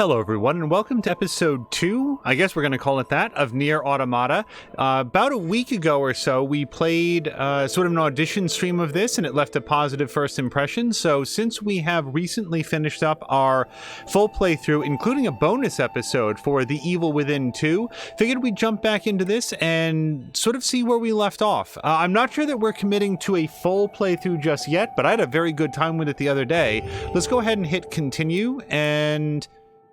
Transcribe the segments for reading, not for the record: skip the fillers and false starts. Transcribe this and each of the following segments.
Hello everyone, and welcome to episode 2, I guess we're going to call it that, of NieR Automata. About a week ago or so, we played sort of an audition stream of this, and it left a positive first impression. So since we have recently finished up our full playthrough, including a bonus episode for The Evil Within 2, figured we'd jump back into this and sort of see where we left off. I'm not sure that we're committing to a full playthrough just yet, but I had a very good time with it the other day. Let's go ahead and hit continue, and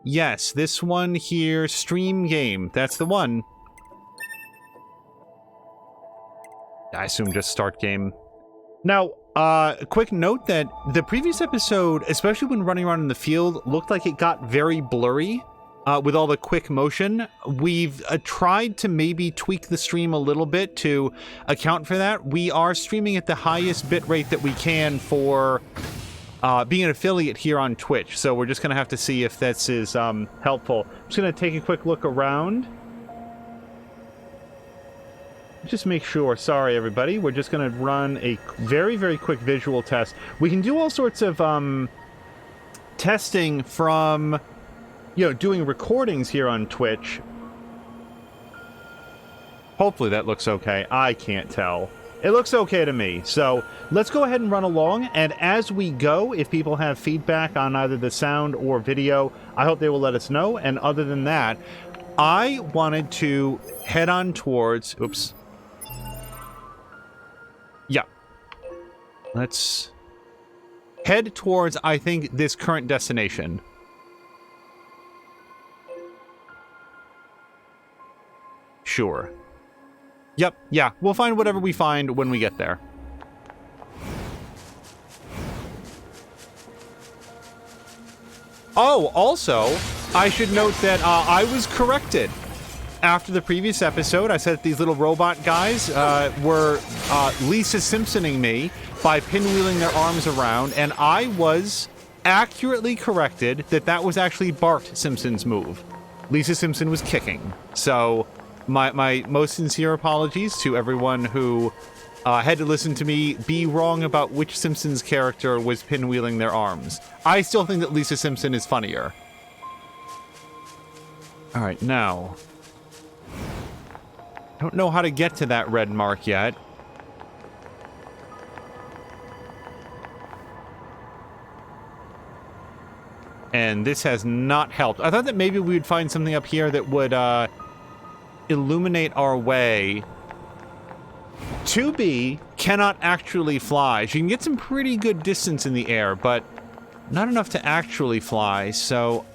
yes, this one here, stream game. That's the one. I assume just start game. Now, a quick note that the previous episode, especially when running around in the field, looked like it got very blurry with all the quick motion. We've tried to maybe tweak the stream a little bit to account for that. We are streaming at the highest bitrate that we can for being an affiliate here on Twitch, so we're just going to have to see if this is helpful. I'm just going to take a quick look around. Just make sure. Sorry, everybody. We're just going to run a very, very quick visual test. We can do all sorts of testing from, doing recordings here on Twitch. Hopefully that looks okay. I can't tell. It looks okay to me, so let's go ahead and run along, and as we go, if people have feedback on either the sound or video, I hope they will let us know. And other than that, I wanted to head on towards... Oops. Yeah. Let's head towards, I think, this current destination. Sure. Yep, yeah, we'll find whatever we find when we get there. Oh, also, I should note that I was corrected. After the previous episode, I said that these little robot guys were Lisa Simpsoning me by pinwheeling their arms around, and I was accurately corrected that that was actually Bart Simpson's move. Lisa Simpson was kicking, so... My most sincere apologies to everyone who had to listen to me be wrong about which Simpsons character was pinwheeling their arms. I still think that Lisa Simpson is funnier. Alright, now... I don't know how to get to that red mark yet. And this has not helped. I thought that maybe we would find something up here that would, illuminate our way. 2B cannot actually fly. She can get some pretty good distance in the air, but not enough to actually fly, so...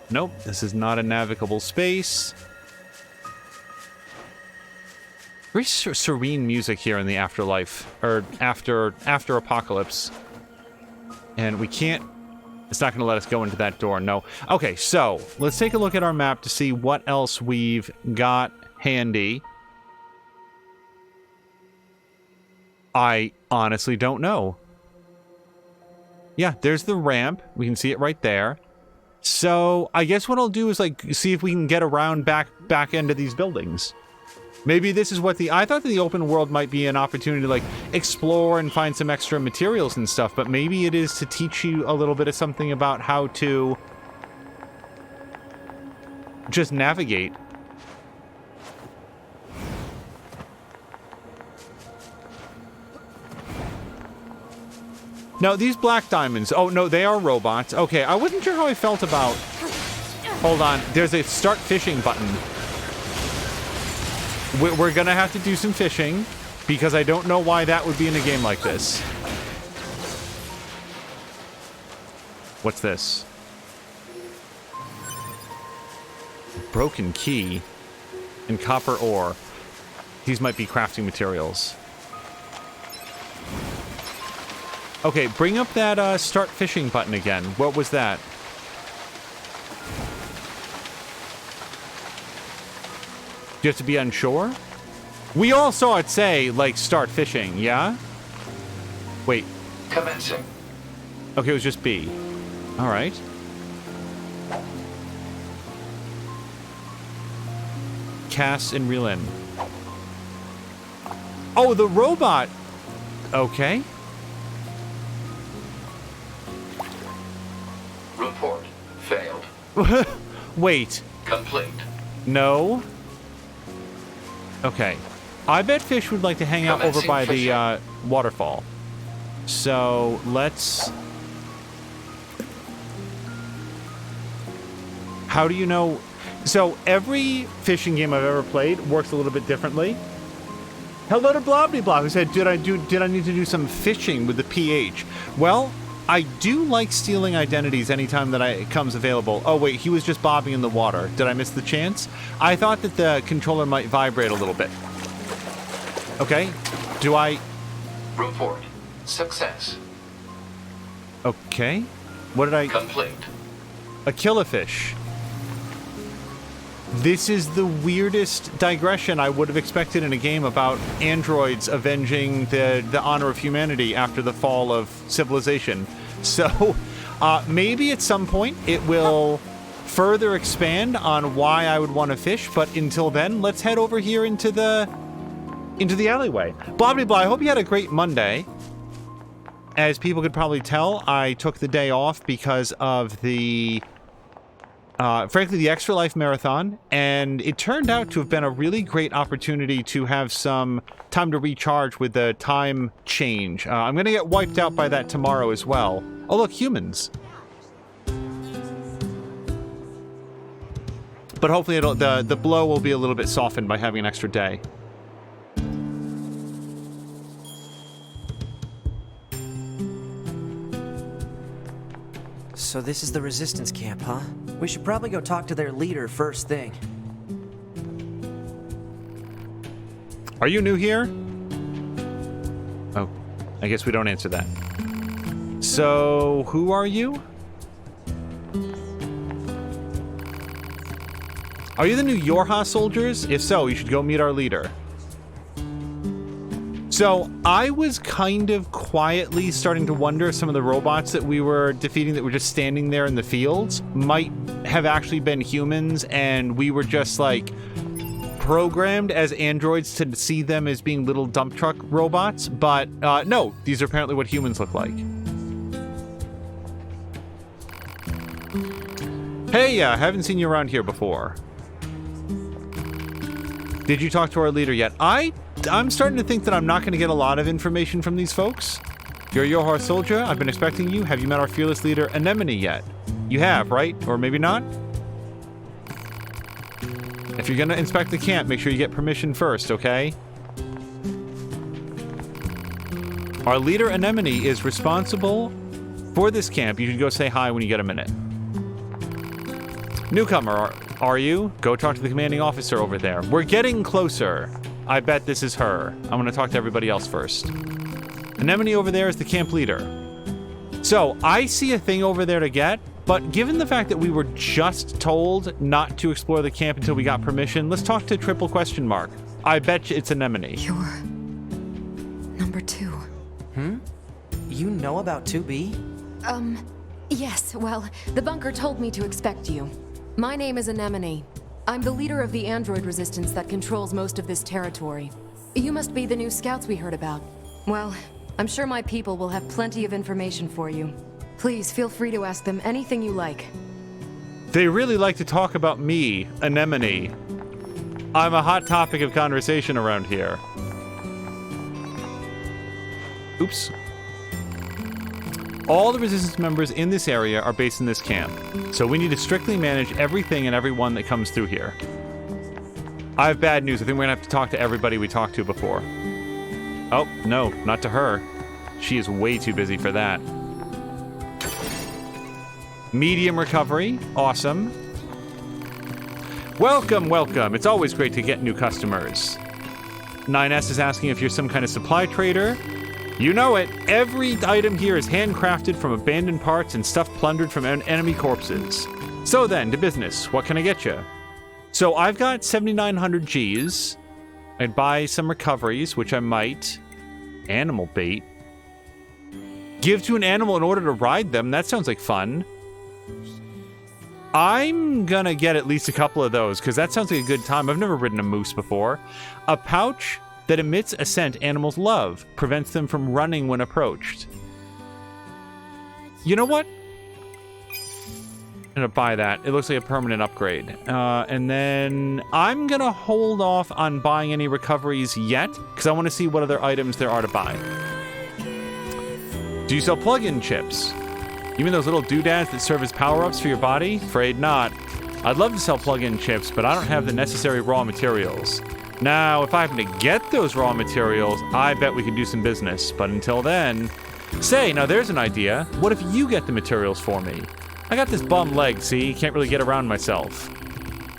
Nope, this is not a navigable space. Very serene music here in the afterlife, or after apocalypse. And we can't... It's not going to let us go into that door, no. Okay, so, let's take a look at our map to see what else we've got handy. I honestly don't know. Yeah, there's the ramp. We can see it right there. So, I guess what I'll do is, see if we can get around back into these buildings. Maybe this is what I thought that the open world might be an opportunity to, explore and find some extra materials and stuff, but maybe it is to teach you a little bit of something about how to just navigate. Now, these black diamonds... Oh, no, they are robots. Okay, I wasn't sure how I felt about... Hold on. There's a start fishing button. We're gonna have to do some fishing, because I don't know why that would be in a game like this. What's this? Broken key and copper ore. These might be crafting materials. Okay, bring up that start fishing button again. What was that? Do you have to be on shore? We all saw it say, start fishing, yeah? Wait. Commencing. Okay, it was just B. Alright. Cast and reel in. Oh, the robot! Okay. Report. Failed. Wait. Complete. No. Okay. I bet fish would like to hang out over by the waterfall. So let's... How do you know? So every fishing game I've ever played works a little bit differently. Hello to Blobbly who said, did I need to do some fishing with the PH? Well, I do like stealing identities anytime that it comes available. Oh wait, he was just bobbing in the water. Did I miss the chance? I thought that the controller might vibrate a little bit. Okay, do I... Report. Success. Okay. What did I... Complete. A killifish. This is the weirdest digression I would have expected in a game about androids avenging the honor of humanity after the fall of civilization. So, maybe at some point it will further expand on why I would want to fish, but until then, let's head over here into the alleyway. Blobbly, I hope you had a great Monday. As people could probably tell, I took the day off because of the... frankly, the Extra Life Marathon, and it turned out to have been a really great opportunity to have some time to recharge with the time change. I'm going to get wiped out by that tomorrow as well. Oh, look, humans. But hopefully the blow will be a little bit softened by having an extra day. So this is the resistance camp, huh? We should probably go talk to their leader first thing. Are you new here? Oh, I guess we don't answer that. So, who are you? Are you the new Yorha soldiers? If so, you should go meet our leader. So, I was kind of quietly starting to wonder if some of the robots that we were defeating that were just standing there in the fields might have actually been humans, and we were just, like, programmed as androids to see them as being little dump truck robots. But, no, these are apparently what humans look like. Hey, haven't seen you around here before. Did you talk to our leader yet? I'm starting to think that I'm not going to get a lot of information from these folks. You're a Yorha soldier. I've been expecting you. Have you met our fearless leader, Anemone, yet? You have, right? Or maybe not? If you're going to inspect the camp, make sure you get permission first, okay? Our leader, Anemone, is responsible for this camp. You should go say hi when you get a minute. Newcomer, are you? Go talk to the commanding officer over there. We're getting closer. I bet this is her. I'm going to talk to everybody else first. Anemone over there is the camp leader. So, I see a thing over there to get, but given the fact that we were just told not to explore the camp until we got permission, let's talk to triple question mark. I bet you it's Anemone. You're... number 2. You know about 2B? Yes, well, the bunker told me to expect you. My name is Anemone. I'm the leader of the android resistance that controls most of this territory. You must be the new scouts we heard about. Well, I'm sure my people will have plenty of information for you. Please feel free to ask them anything you like. They really like to talk about me, Anemone. I'm a hot topic of conversation around here. Oops. All the resistance members in this area are based in this camp, so we need to strictly manage everything and everyone that comes through here. I have bad news. I think we're gonna have to talk to everybody we talked to before. Oh, no, not to her. She is way too busy for that. Medium recovery. Awesome. Welcome, welcome. It's always great to get new customers. 9S is asking if you're some kind of supply trader. You know it. Every item here is handcrafted from abandoned parts and stuff plundered from enemy corpses. So then, to business. What can I get you? So I've got 7,900 Gs. I'd buy some recoveries, which I might. Animal bait. Give to an animal in order to ride them. That sounds like fun. I'm gonna get at least a couple of those, because that sounds like a good time. I've never ridden a moose before. A pouch that emits a scent animals love, prevents them from running when approached. You know what? gonna buy that. It looks like a permanent upgrade. And then I'm gonna hold off on buying any recoveries yet, because I want to see what other items there are to buy. Do you sell plug-in chips? You mean those little doodads that serve as power-ups for your body? Afraid not. I'd love to sell plug-in chips, but I don't have the necessary raw materials. Now, if I happen to get those raw materials, I bet we could do some business. But until then... Say, now there's an idea. What if you get the materials for me? I got this bum leg, see? Can't really get around myself.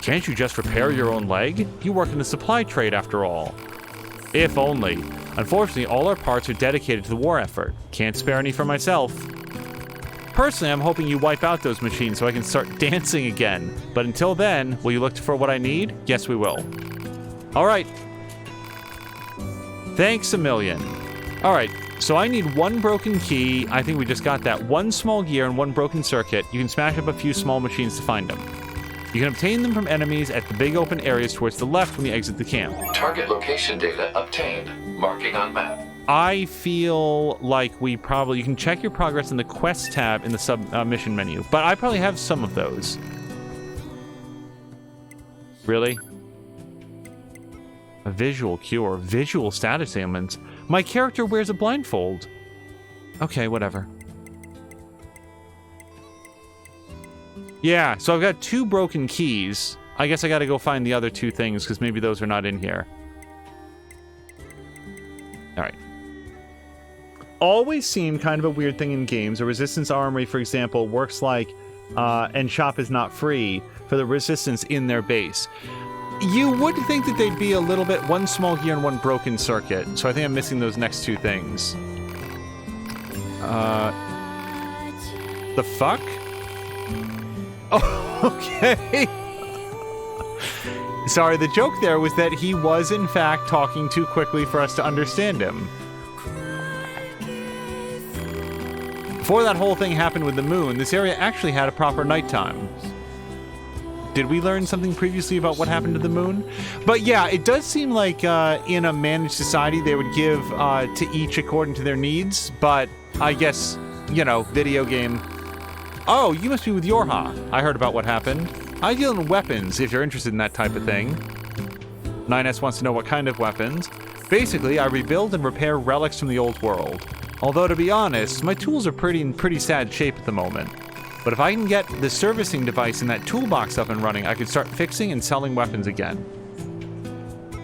Can't you just repair your own leg? You work in the supply trade after all. If only. Unfortunately, all our parts are dedicated to the war effort. Can't spare any for myself. Personally, I'm hoping you wipe out those machines so I can start dancing again. But until then, will you look for what I need? Yes, we will. All right. Thanks a million. All right. So I need one broken key. I think we just got that. One small gear and one broken circuit. You can smash up a few small machines to find them. You can obtain them from enemies at the big open areas towards the left when you exit the camp. Target location data obtained. Marking on map. I feel like you can check your progress in the quest tab in the mission menu, but I probably have some of those. Really? A visual cure, visual status ailments. My character wears a blindfold. Okay, whatever. Yeah, so I've got 2 broken keys. I guess I gotta go find the other 2 things, because maybe those are not in here. Alright. Always seemed kind of a weird thing in games. A resistance armory, for example, works like, and shop is not free for the resistance in their base. You would think that they'd be a little bit, one small gear and one broken circuit. So I think I'm missing those next 2 things. The fuck? Oh, okay. Sorry, the joke there was that he was in fact talking too quickly for us to understand him. Before that whole thing happened with the moon, this area actually had a proper nighttime. Did we learn something previously about what happened to the moon? But yeah, it does seem like in a managed society they would give to each according to their needs, but I guess, you know, video game. Oh, you must be with Yorha. I heard about what happened. I deal in weapons, if you're interested in that type of thing. 9S wants to know what kind of weapons. Basically, I rebuild and repair relics from the old world. Although, to be honest, my tools are in pretty sad shape at the moment. But if I can get the servicing device in that toolbox up and running, I could start fixing and selling weapons again.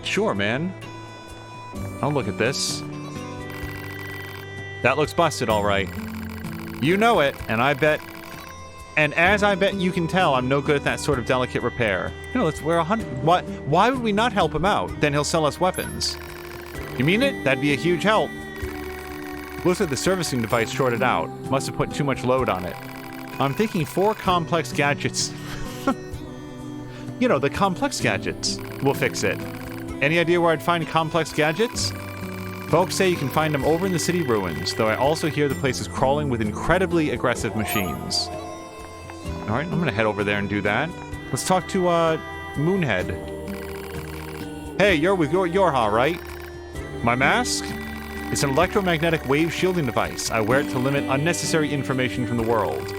Sure, man. I'll look at this. That looks busted, all right. You know it, and I bet... And as I bet you can tell, I'm no good at that sort of delicate repair. No, we're 100... Why would we not help him out? Then he'll sell us weapons. You mean it? That'd be a huge help. Looks like the servicing device shorted out. Must have put too much load on it. I'm thinking 4 complex gadgets. You know, the complex gadgets will fix it. Any idea where I'd find complex gadgets? Folks say you can find them over in the city ruins, though I also hear the place is crawling with incredibly aggressive machines. Alright, I'm gonna head over there and do that. Let's talk to, Moonhead. Hey, you're with Yorha, right? My mask? It's an electromagnetic wave shielding device. I wear it to limit unnecessary information from the world.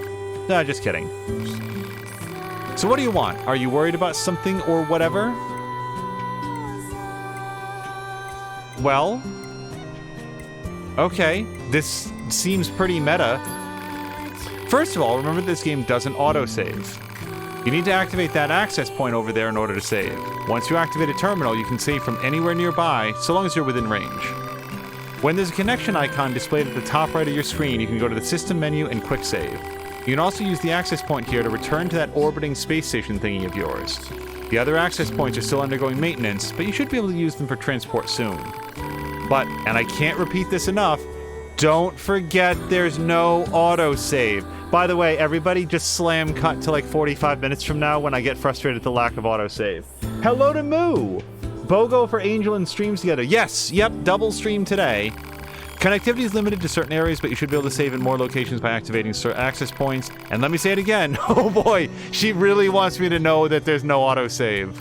Nah, just kidding. So what do you want? Are you worried about something or whatever? Well... Okay, this seems pretty meta. First of all, remember this game doesn't autosave. You need to activate that access point over there in order to save. Once you activate a terminal, you can save from anywhere nearby, so long as you're within range. When there's a connection icon displayed at the top right of your screen, you can go to the system menu and quick save. You can also use the access point here to return to that orbiting space station thingy of yours. The other access points are still undergoing maintenance, but you should be able to use them for transport soon. But, and I can't repeat this enough, don't forget there's no autosave. By the way, everybody just slam cut to like 45 minutes from now when I get frustrated at the lack of autosave. Hello to Moo! BOGO for Angel and streams together. Yes, yep, double stream today. Connectivity is limited to certain areas, but you should be able to save in more locations by activating certain access points. And let me say it again. Oh boy, she really wants me to know that there's no autosave.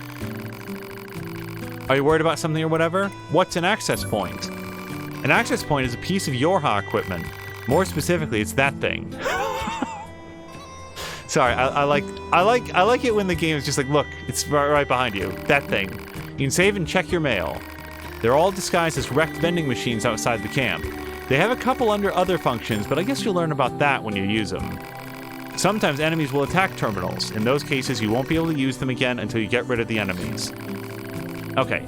Are you worried about something or whatever? What's an access point? An access point is a piece of Yorha equipment. More specifically, it's that thing. Sorry, I like it when the game is just like, look, it's right behind you. That thing. You can save and check your mail. They're all disguised as wrecked vending machines outside the camp. They have a couple under other functions, but I guess you'll learn about that when you use them. Sometimes enemies will attack terminals. In those cases, you won't be able to use them again until you get rid of the enemies. Okay.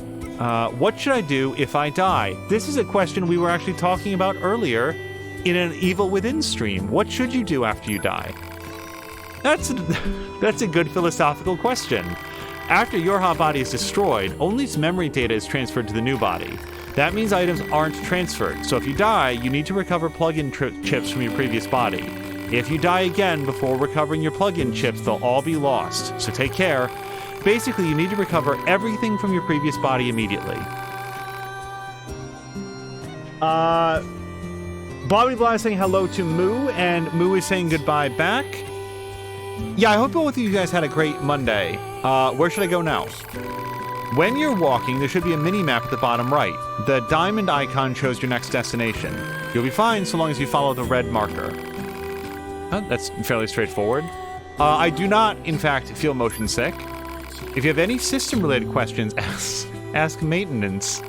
What should I do if I die? This is a question we were actually talking about earlier in an Evil Within stream. What should you do after you die? That's a good philosophical question. After your hot body is destroyed, only its memory data is transferred to the new body. That means items aren't transferred, so if you die, you need to recover plug-in chips from your previous body. If you die again before recovering your plug-in chips, they'll all be lost, so take care. Basically, you need to recover everything from your previous body immediately. Bobby Blah is saying hello to Moo, and Moo is saying goodbye back. Yeah, I hope both of you guys had a great Monday. Where should I go now? When you're walking, there should be a mini-map at the bottom right. The diamond icon shows your next destination. You'll be fine so long as you follow the red marker. That's fairly straightforward. I do not, in fact, feel motion sick. If you have any system-related questions, ask maintenance.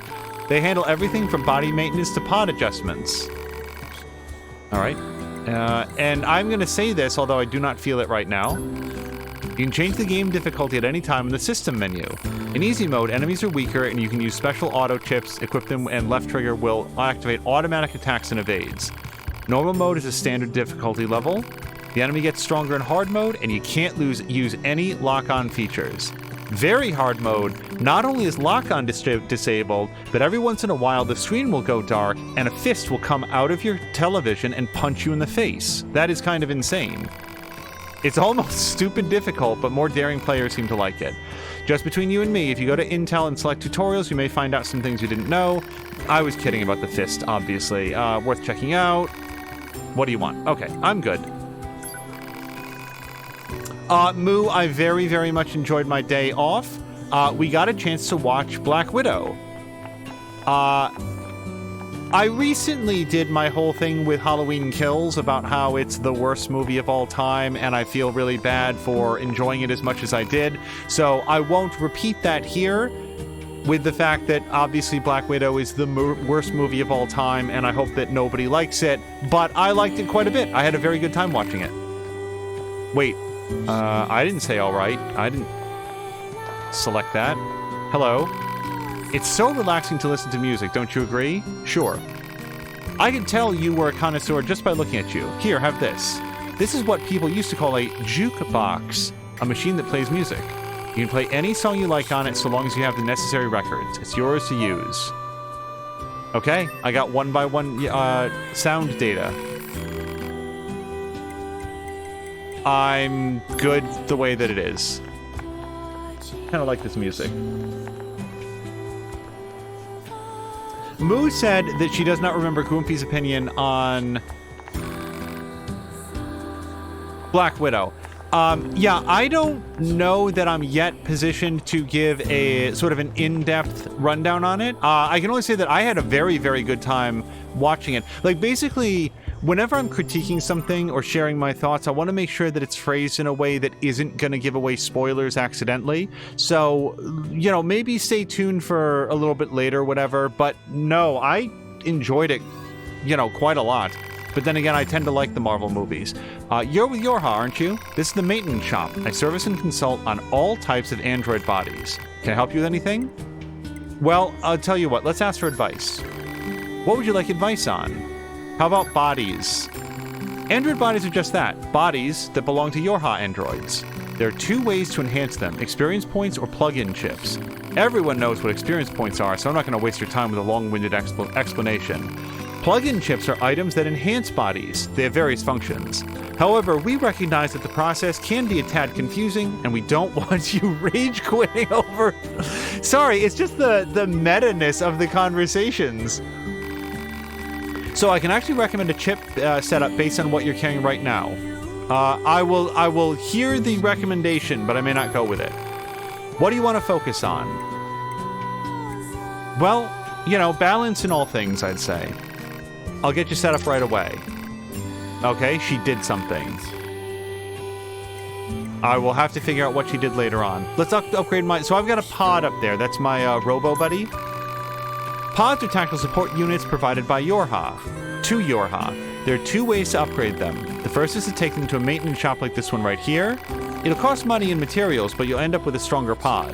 They handle everything from body maintenance to pod adjustments. All right. And I'm going to say this, although I do not feel it right now. You can change the game difficulty at any time in the system menu. In easy mode, enemies are weaker, and you can use special auto chips, equip them, and left trigger will activate automatic attacks and evades. Normal mode is a standard difficulty level. The enemy gets stronger in hard mode, and you can't use any lock-on features. Very hard mode, not only is lock-on disabled, but every once in a while the screen will go dark, and a fist will come out of your television and punch you in the face. That is kind of insane. It's almost stupid difficult, but more daring players seem to like it. Just between you and me, if you go to Intel and select tutorials, you may find out some things you didn't know. I was kidding about the fist, obviously. Worth checking out. What do you want? Okay, I'm good. Moo, I very, very much enjoyed my day off. We got a chance to watch Black Widow. I recently did my whole thing with Halloween Kills about how it's the worst movie of all time, and I feel really bad for enjoying it as much as I did. So I won't repeat that here, with the fact that obviously Black Widow is the worst movie of all time, and I hope that nobody likes it, but I liked it quite a bit. I had a very good time watching it. Wait, I didn't say all right. I didn't select that. Hello. It's so relaxing to listen to music, don't you agree? Sure. I can tell you were a connoisseur just by looking at you. Here, have this. This is what people used to call a jukebox, a machine that plays music. You can play any song you like on it so long as you have the necessary records. It's yours to use. Okay, I got one by one sound data. I'm good the way that it is. Kind of like this music. Moo said that she does not remember Goompi's opinion on Black Widow. Yeah, I don't know that I'm yet positioned to give a sort of an in-depth rundown on it. I can only say that I had a very, very good time watching it. Like, basically, whenever I'm critiquing something or sharing my thoughts, I want to make sure that it's phrased in a way that isn't going to give away spoilers accidentally. So, you know, maybe stay tuned for a little bit later, whatever. But no, I enjoyed it, you know, quite a lot. But then again, I tend to like the Marvel movies. You're with Yorha, aren't you? This is the maintenance shop. I service and consult on all types of android bodies. Can I help you with anything? Well, I'll tell you what, let's ask for advice. What would you like advice on? How about bodies? Android bodies are just that, bodies that belong to Yorha androids. There are two ways to enhance them, experience points or plug-in chips. Everyone knows what experience points are, so I'm not going to waste your time with a long-winded explanation. Plug-in chips are items that enhance bodies. They have various functions. However, we recognize that the process can be a tad confusing, and we don't want you rage quitting over... Sorry, it's just the meta-ness of the conversations. So I can actually recommend a chip setup based on what you're carrying right now. I will hear the recommendation, but I may not go with it. What do you want to focus on? Well, you know, balance in all things, I'd say. I'll get you set up right away. Okay, she did something. I will have to figure out what she did later on. Let's upgrade my... So I've got a pod up there. That's my Robo Buddy. Pods are tactical support units provided by Yorha. To Yorha. There are 2 ways to upgrade them. The first is to take them to a maintenance shop like this one right here. It'll cost money and materials, but you'll end up with a stronger pod.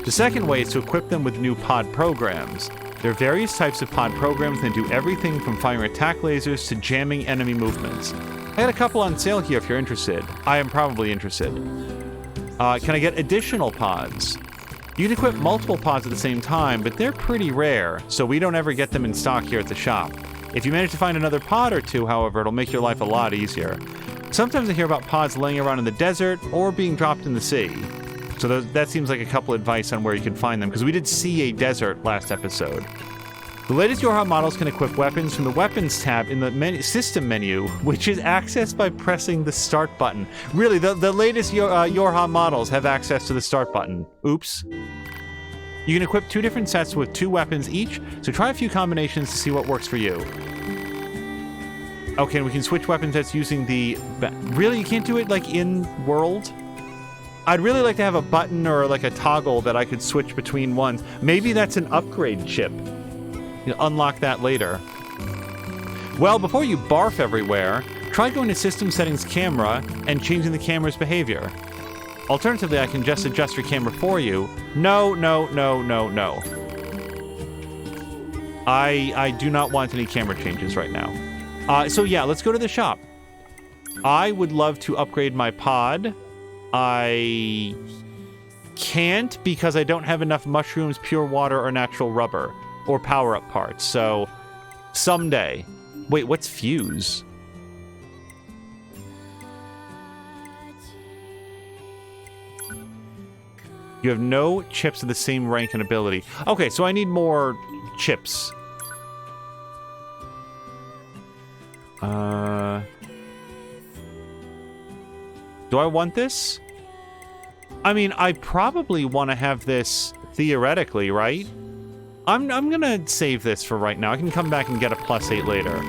The second way is to equip them with new pod programs. There are various types of pod programs that do everything from firing attack lasers to jamming enemy movements. I had a couple on sale here if you're interested. I am probably interested. Can I get additional pods? You can equip multiple pods at the same time, but they're pretty rare, so we don't ever get them in stock here at the shop. If you manage to find another pod or 2, however, it'll make your life a lot easier. Sometimes I hear about pods laying around in the desert or being dropped in the sea. So that seems like a couple advice on where you can find them, because we did see a desert last episode. The latest Yorha models can equip weapons from the Weapons tab in the System menu, which is accessed by pressing the Start button. Really, the latest Yorha models have access to the Start button. Oops. You can equip 2 different sets with 2 weapons each, so try a few combinations to see what works for you. Okay, and we can switch weapon sets using the... Really? You can't do it, like, in-world? I'd really like to have a button or, like, a toggle that I could switch between ones. Maybe that's an upgrade chip. You'll unlock that later. Well, before you barf everywhere, try going to System Settings Camera and changing the camera's behavior. Alternatively, I can just adjust your camera for you. No. I do not want any camera changes right now. So yeah, let's go to the shop. I would love to upgrade my pod. I can't because I don't have enough mushrooms, pure water, or natural rubber. Or power-up parts, so someday. Wait, what's fuse? You have no chips of the same rank and ability. Okay, so I need more chips. Do I want this? I mean, I probably want to have this theoretically, right? I'm gonna save this for right now. I can come back and get a +8 later.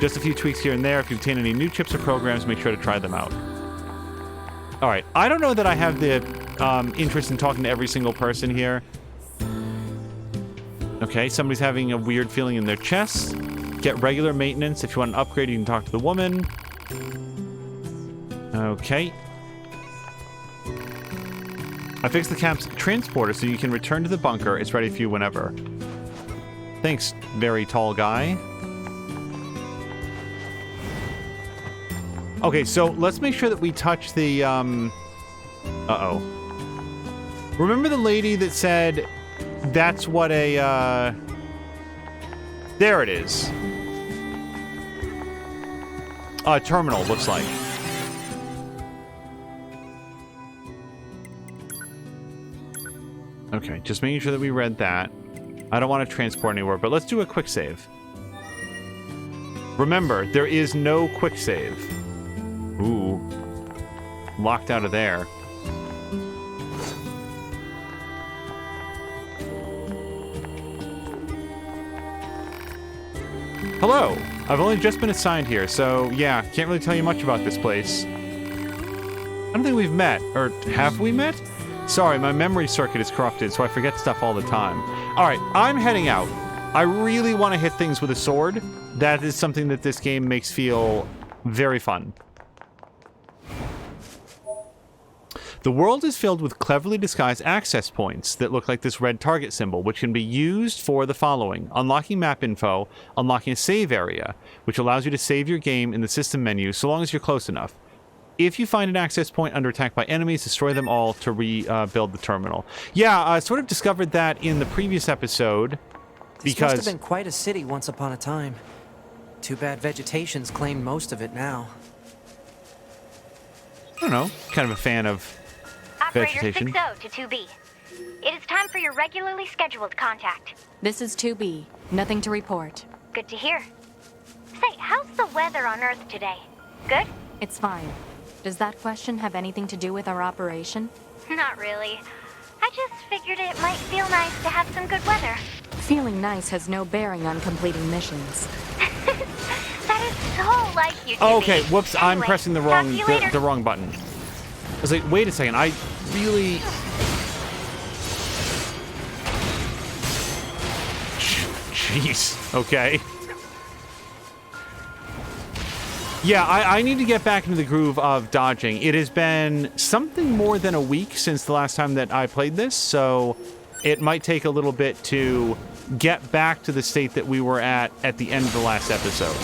Just a few tweaks here and there. If you obtain any new chips or programs, make sure to try them out. Alright, I don't know that I have the interest in talking to every single person here. Okay, somebody's having a weird feeling in their chest. Get regular maintenance. If you want an upgrade, you can talk to the woman. Okay. I fixed the cap's transporter so you can return to the bunker. It's ready for you whenever. Thanks, very tall guy. Okay, so let's make sure that we touch the, Uh-oh. Remember the lady that said that's what a, There it is. Terminal, looks like. Okay, just making sure that we read that. I don't want to transport anywhere, but let's do a quick save. Remember, there is no quick save. Ooh. Locked out of there. Hello! I've only just been assigned here, so yeah, can't really tell you much about this place. I don't think we've met. Or have we met? Sorry, my memory circuit is corrupted, so I forget stuff all the time. Alright, I'm heading out. I really want to hit things with a sword. That is something that this game makes feel very fun. The world is filled with cleverly disguised access points that look like this red target symbol, which can be used for the following: unlocking map info, unlocking a save area, which allows you to save your game in the system menu so long as you're close enough. If you find an access point under attack by enemies, destroy them all to rebuild the terminal. Yeah, I sort of discovered that in the previous episode, because... This must have been quite a city once upon a time. Too bad vegetation's claimed most of it now. I don't know, kind of a fan of vegetation. Operator 6-0 to 2B. It is time for your regularly scheduled contact. This is 2B. Nothing to report. Good to hear. Say, how's the weather on Earth today? Good? It's fine. Does that question have anything to do with our operation? Not really. I just figured it might feel nice to have some good weather. Feeling nice has no bearing on completing missions. That is so like you, Oh, okay, whoops, I'm Anyway, pressing the talk to you later. wrong button. I was like, wait a second, I really... Jeez, okay. Yeah, I need to get back into the groove of dodging. It has been something more than a week since the last time that I played this, so it might take a little bit to get back to the state that we were at the end of the last episode.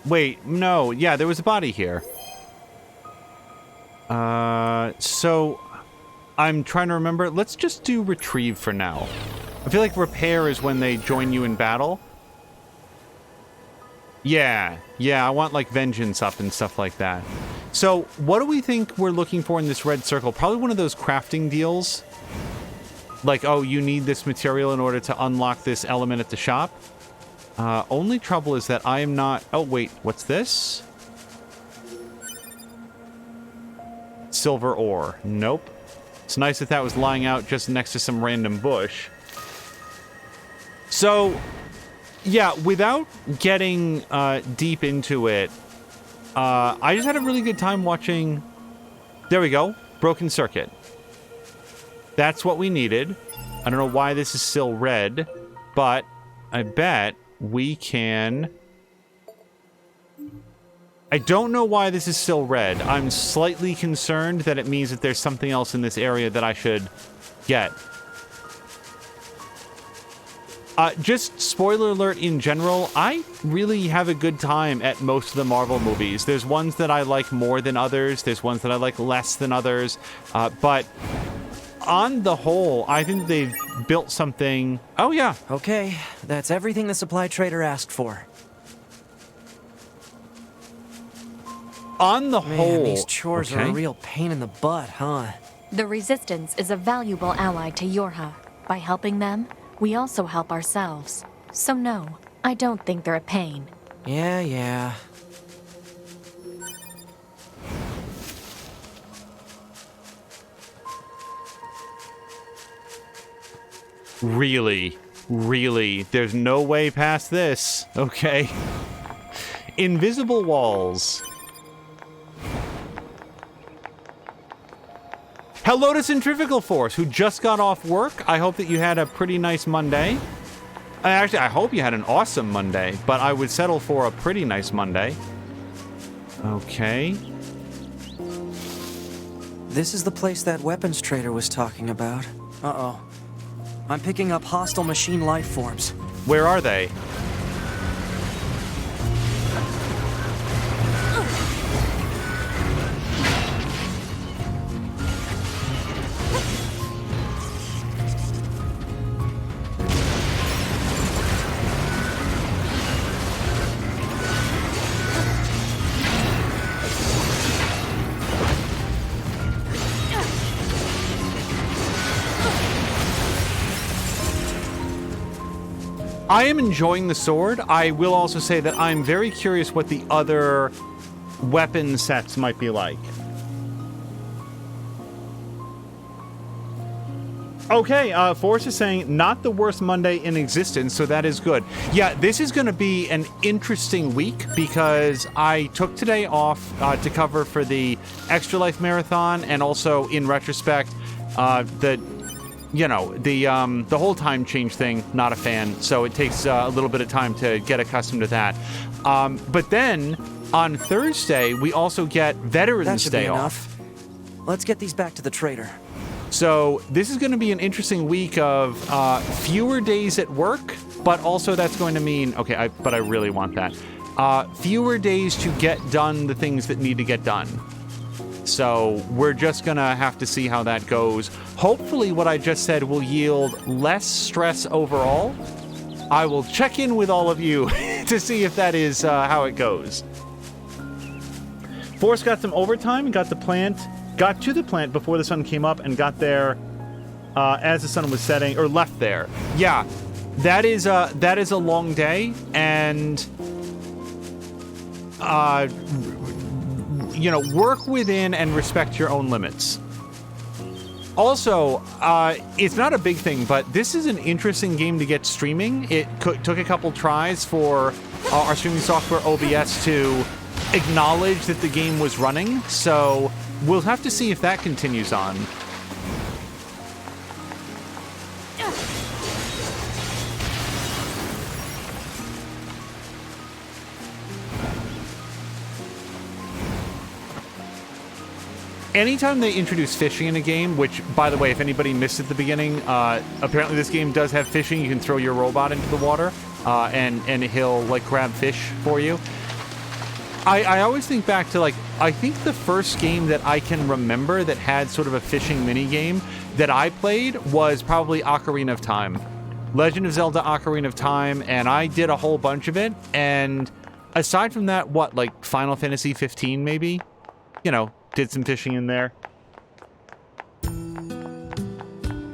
Wait, no. Yeah, there was a body here. So I'm trying to remember. Let's just do retrieve for now. I feel like repair is when they join you in battle. Yeah, I want like vengeance up and stuff like that. So what do we think we're looking for in this red circle? Probably one of those crafting deals. Like, oh, you need this material in order to unlock this element at the shop. Only trouble is that I am not... Oh, wait, what's this? Silver ore. Nope. It's nice that that was lying out just next to some random bush. So, yeah, without getting deep into it, I just had a really good time watching... There we go. Broken circuit. That's what we needed. I don't know why this is still red, but I bet... we can... I don't know why this is still red. I'm slightly concerned that it means that there's something else in this area that I should get. Just spoiler alert in general, I really have a good time at most of the Marvel movies. There's ones that I like more than others. There's ones that I like less than others. But on the whole, I think they've built something... Oh, yeah. Okay, that's everything the supply trader asked for. On the Man, whole... these chores are a real pain in the butt, huh? The Resistance is a valuable ally to Yorha. By helping them, we also help ourselves. So no, I don't think they're a pain. Yeah. Really? There's no way past this. Okay. Invisible walls. Hello to Centrifugal Force, who just got off work. I hope that you had a pretty nice Monday. Actually, I hope you had an awesome Monday, but I would settle for a pretty nice Monday. Okay. This is the place that weapons trader was talking about. Uh-oh. I'm picking up hostile machine life forms. Where are they? I am enjoying the sword. I will also say that I'm very curious what the other weapon sets might be like. Okay, Forrest is saying, not the worst Monday in existence, so that is good. Yeah, this is going to be an interesting week because I took today off to cover for the Extra Life Marathon, and also, in retrospect, the whole time change thing, not a fan, so it takes a little bit of time to get accustomed to that. But then, on Thursday, we also get Veterans Day off. Let's get these back to the trader. So this is going to be an interesting week of fewer days at work, but also that's going to mean, okay, but I really want that. Fewer days to get done the things that need to get done. So we're just going to have to see how that goes. Hopefully what I just said will yield less stress overall. I will check in with all of you to see if that is how it goes. Forrest got some overtime, got to the plant before the sun came up, and got there as the sun was setting, or left there. Yeah, that is a long day, and you know, work within and respect your own limits. Also, it's not a big thing, but this is an interesting game to get streaming. It took a couple tries for our streaming software OBS to acknowledge that the game was running, so we'll have to see if that continues on. Anytime they introduce fishing in a game, which, by the way, if anybody missed at the beginning, apparently this game does have fishing. You can throw your robot into the water, and he'll, like, grab fish for you. I always think back to, like, I think the first game that I can remember that had sort of a fishing mini-game that I played was probably Ocarina of Time. Legend of Zelda Ocarina of Time, and I did a whole bunch of it, and aside from that, what, like, Final Fantasy 15, maybe? You know, did some fishing in there.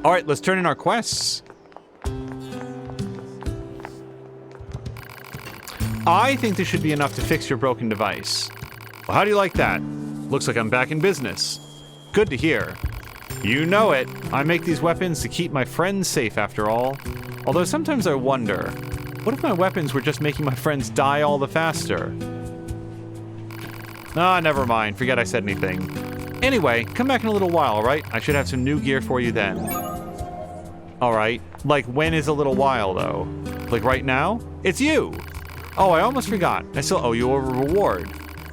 All right, let's turn in our quests. I think this should be enough to fix your broken device. Well, how do you like that? Looks like I'm back in business. Good to hear. You know it. I make these weapons to keep my friends safe, after all. Although sometimes I wonder, what if my weapons were just making my friends die all the faster? Ah, never mind. Forget I said anything. Anyway, come back in a little while, alright? I should have some new gear for you then. Alright. Like, when is a little while, though? Like, right now? It's you! Oh, I almost forgot. I still owe you a reward.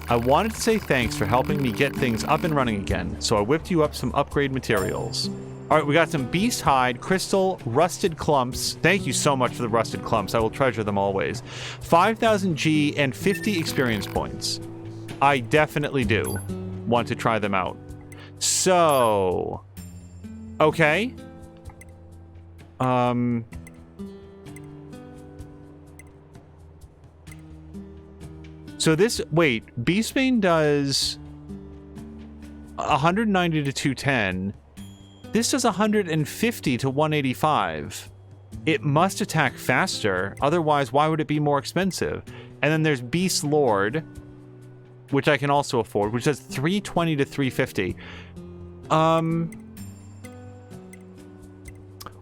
I wanted to say thanks for helping me get things up and running again, so I whipped you up some upgrade materials. Alright, we got some beast hide, crystal, rusted clumps. Thank you so much for the rusted clumps. I will treasure them always. 5,000 G and 50 experience points. I definitely do want to try them out. So, okay. So this, wait, Beastbane does 190 to 210. This does 150 to 185. It must attack faster, otherwise why would it be more expensive? And then there's Beast Lord, which I can also afford, which does 320 to 350.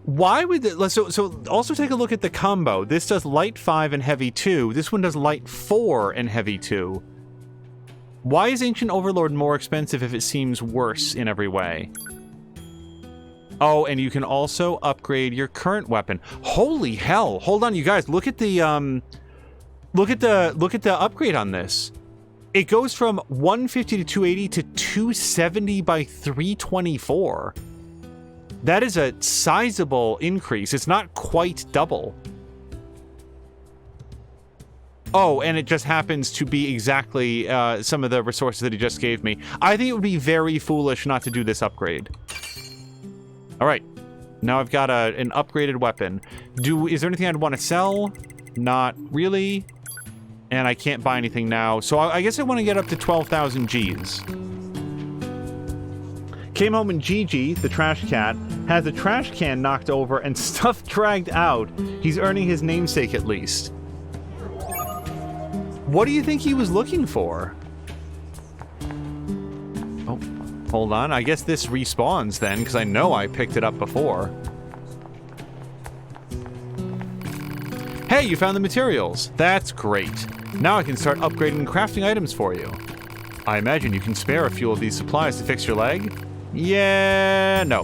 Why would so also take a look at the combo. This does light 5 and heavy 2. This one does light 4 and heavy 2. Why is Ancient Overlord more expensive if it seems worse in every way? Oh, and you can also upgrade your current weapon. Holy hell! Hold on, you guys. Look at the upgrade on this. It goes from 150 to 280 to 270 by 324. That is a sizable increase. It's not quite double. Oh, and it just happens to be exactly some of the resources that he just gave me. I think it would be very foolish not to do this upgrade. All right. Now I've got an upgraded weapon. Is there anything I'd want to sell? Not really. And I can't buy anything now. So I guess I want to get up to 12,000 Gs. Came home and Gigi, the trash cat, has a trash can knocked over and stuff dragged out. He's earning his namesake at least. What do you think he was looking for? Oh, hold on. I guess this respawns then, because I know I picked it up before. Hey, you found the materials. That's great. Now I can start upgrading and crafting items for you. I imagine you can spare a few of these supplies to fix your leg? Yeah, no.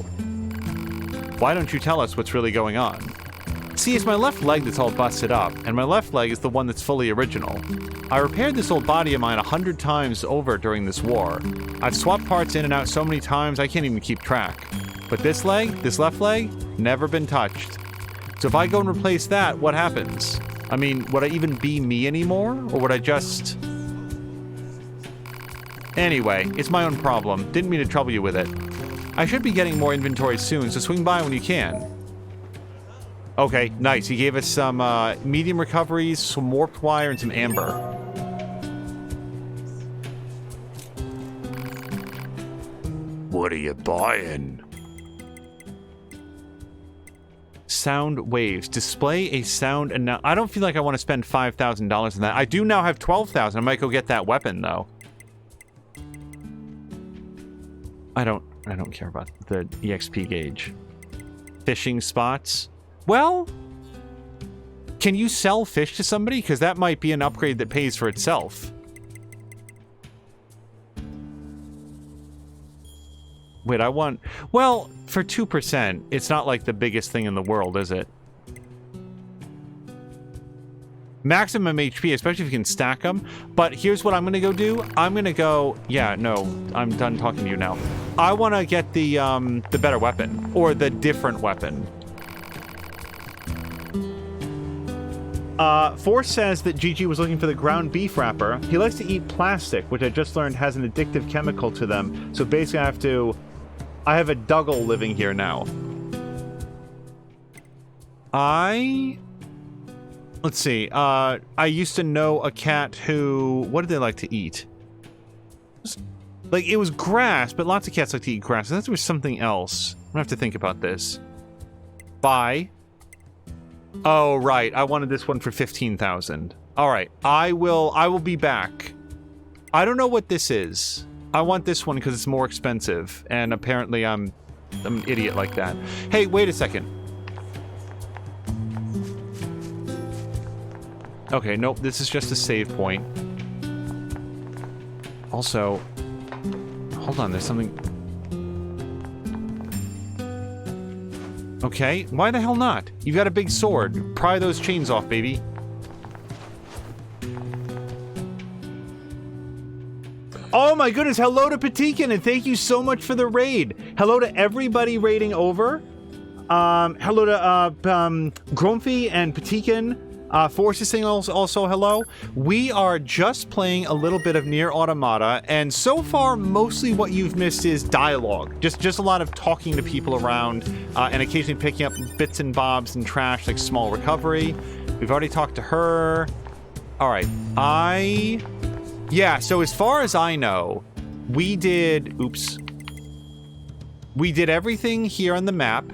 Why don't you tell us what's really going on? See, it's my left leg that's all busted up, and my left leg is the one that's fully original. I repaired this old body of mine 100 times over during this war. I've swapped parts in and out so many times I can't even keep track. But this left leg, never been touched. So if I go and replace that, what happens? I mean, would I even be me anymore? Or would I just... Anyway, it's my own problem. Didn't mean to trouble you with it. I should be getting more inventory soon, so swing by when you can. Okay, nice. He gave us some medium recoveries, some warped wire, and some amber. What are you buying? sound waves. Display a sound, and now I don't feel like I want to spend $5,000 on that. I do now have 12,000. I might go get that weapon though. I don't care about the EXP gauge. Fishing spots. Well, can you sell fish to somebody? Because that might be an upgrade that pays for itself. Wait, I want... Well, for 2%, it's not like the biggest thing in the world, is it? Maximum HP, especially if you can stack them. But here's what I'm going to go do. I'm going to go... Yeah, no, I'm done talking to you now. I want to get the better weapon. Or the different weapon. Force says that Gigi was looking for the ground beef wrapper. He likes to eat plastic, which I just learned has an addictive chemical to them. So basically I have a Dougal living here now. Let's see. I used to know a cat who... What did they like to eat? Like, it was grass, but lots of cats like to eat grass. I thought there was something else. I'm gonna have to think about this. Bye. Oh, right. I wanted this one for 15,000. All right. I will be back. I don't know what this is. I want this one because it's more expensive, and apparently I'm an idiot like that. Hey, wait a second. Okay, nope, this is just a save point. Also, hold on, there's something... Okay, why the hell not? You've got a big sword. Pry those chains off, baby. Oh my goodness, hello to Patikin, and thank you so much for the raid. Hello to everybody raiding over. Hello to Grumpy and Patikin. Force is saying also hello. We are just playing a little bit of NieR Automata, and so far, mostly what you've missed is dialogue. Just a lot of talking to people around, and occasionally picking up bits and bobs and trash, like small recovery. We've already talked to her. All right, yeah, so as far as I know, we did... Oops. We did everything here on the map,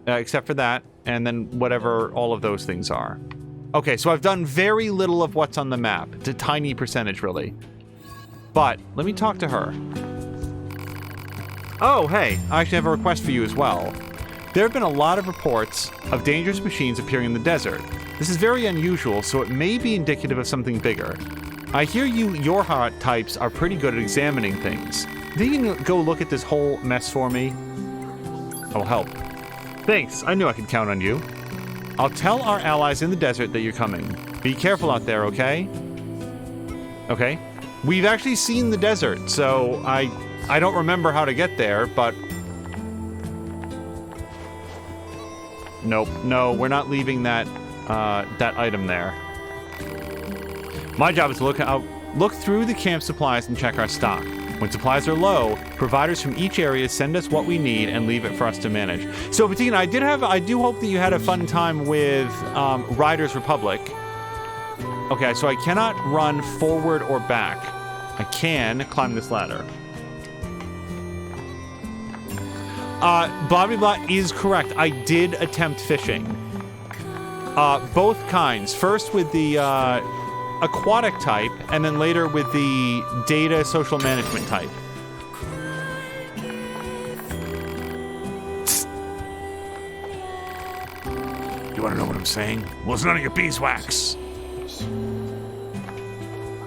except for that, and then whatever all of those things are. Okay, so I've done very little of what's on the map. It's a tiny percentage, really. But, let me talk to her. Oh, hey, I actually have a request for you as well. There have been a lot of reports of dangerous machines appearing in the desert. This is very unusual, so it may be indicative of something bigger. I hear your heart types are pretty good at examining things. Think you can go look at this whole mess for me? I'll help. Thanks, I knew I could count on you. I'll tell our allies in the desert that you're coming. Be careful out there, okay? Okay. We've actually seen the desert, so I don't remember how to get there, but... Nope, no, we're not leaving that item there. My job is to look through the camp supplies and check our stock. When supplies are low, providers from each area send us what we need and leave it for us to manage. So, Bettina, I do hope that you had a fun time with Riders Republic. Okay, so I cannot run forward or back. I can climb this ladder. Blah, blah, is correct. I did attempt fishing. Both kinds. First with the aquatic type, and then later with the data social management type. You want to know what I'm saying? Well, it's none of your beeswax.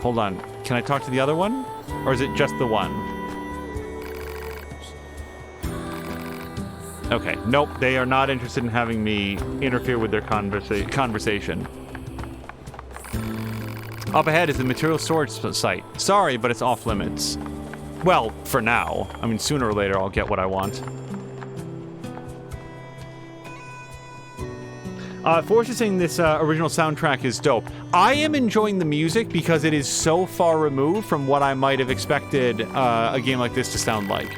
Hold on. Can I talk to the other one? Or is it just the one? Okay. Nope. They are not interested in having me interfere with their conversation. Up ahead is the material storage site. Sorry, but it's off limits. Well, for now. I mean, sooner or later I'll get what I want. Forrest is saying this original soundtrack is dope. I am enjoying the music because it is so far removed from what I might have expected a game like this to sound like.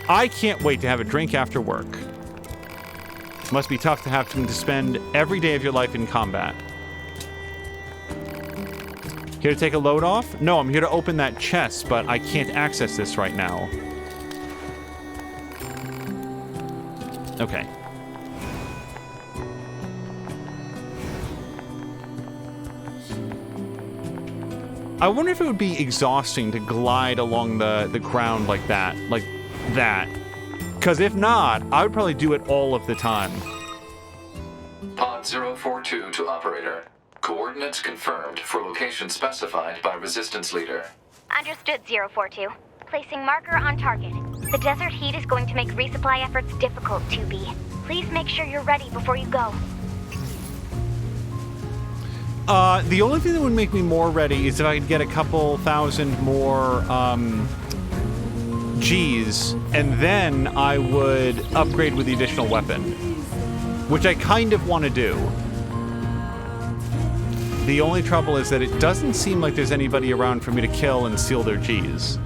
I can't wait to have a drink after work. It must be tough to have to spend every day of your life in combat. Here to take a load off? No, I'm here to open that chest, but I can't access this right now. Okay. I wonder if it would be exhausting to glide along the ground like that. Because if not, I would probably do it all of the time. Pod 042 to operator. Coordinates confirmed for location specified by Resistance Leader. Understood, 042. Placing marker on target. The desert heat is going to make resupply efforts difficult, 2B. Please make sure you're ready before you go. The only thing that would make me more ready is if I could get a couple thousand more G's, and then I would upgrade with the additional weapon, which I kind of want to do. The only trouble is that it doesn't seem like there's anybody around for me to kill and steal their G's.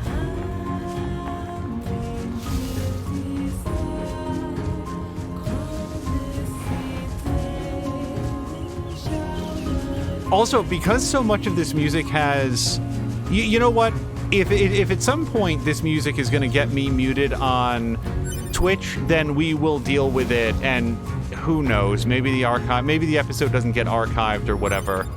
Also, because so much of this music has... You know what? If at some point this music is going to get me muted on Twitch, then we will deal with it, and who knows? Maybe the episode doesn't get archived or whatever.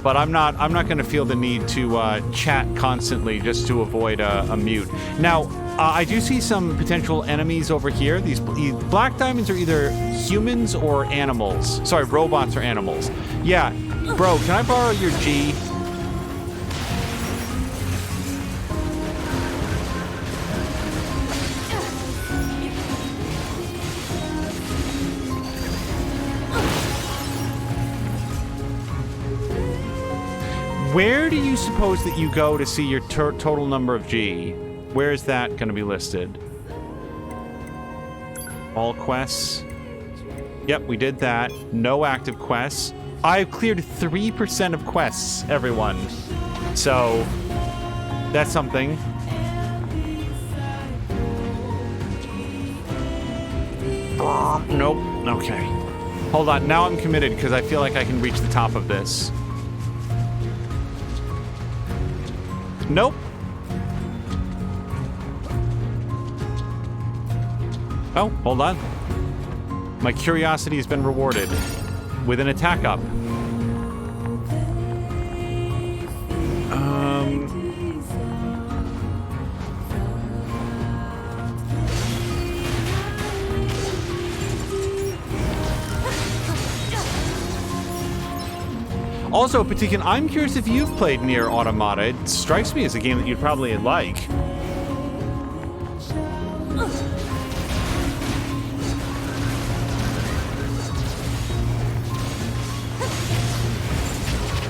But I'm not going to feel the need to chat constantly just to avoid a mute. Now, I do see some potential enemies over here. These black diamonds are either humans or animals. Sorry, robots or animals. Yeah, bro, can I borrow your G? Where do you suppose that you go to see your total number of G? Where is that going to be listed? All quests. Yep, we did that. No active quests. I've cleared 3% of quests, everyone. So, that's something. Nope. Okay. Hold on. Now I'm committed because I feel like I can reach the top of this. Nope. Oh, hold on. My curiosity has been rewarded with an attack up. Also, Patikin, I'm curious if you've played NieR Automata. It strikes me as a game that you'd probably like.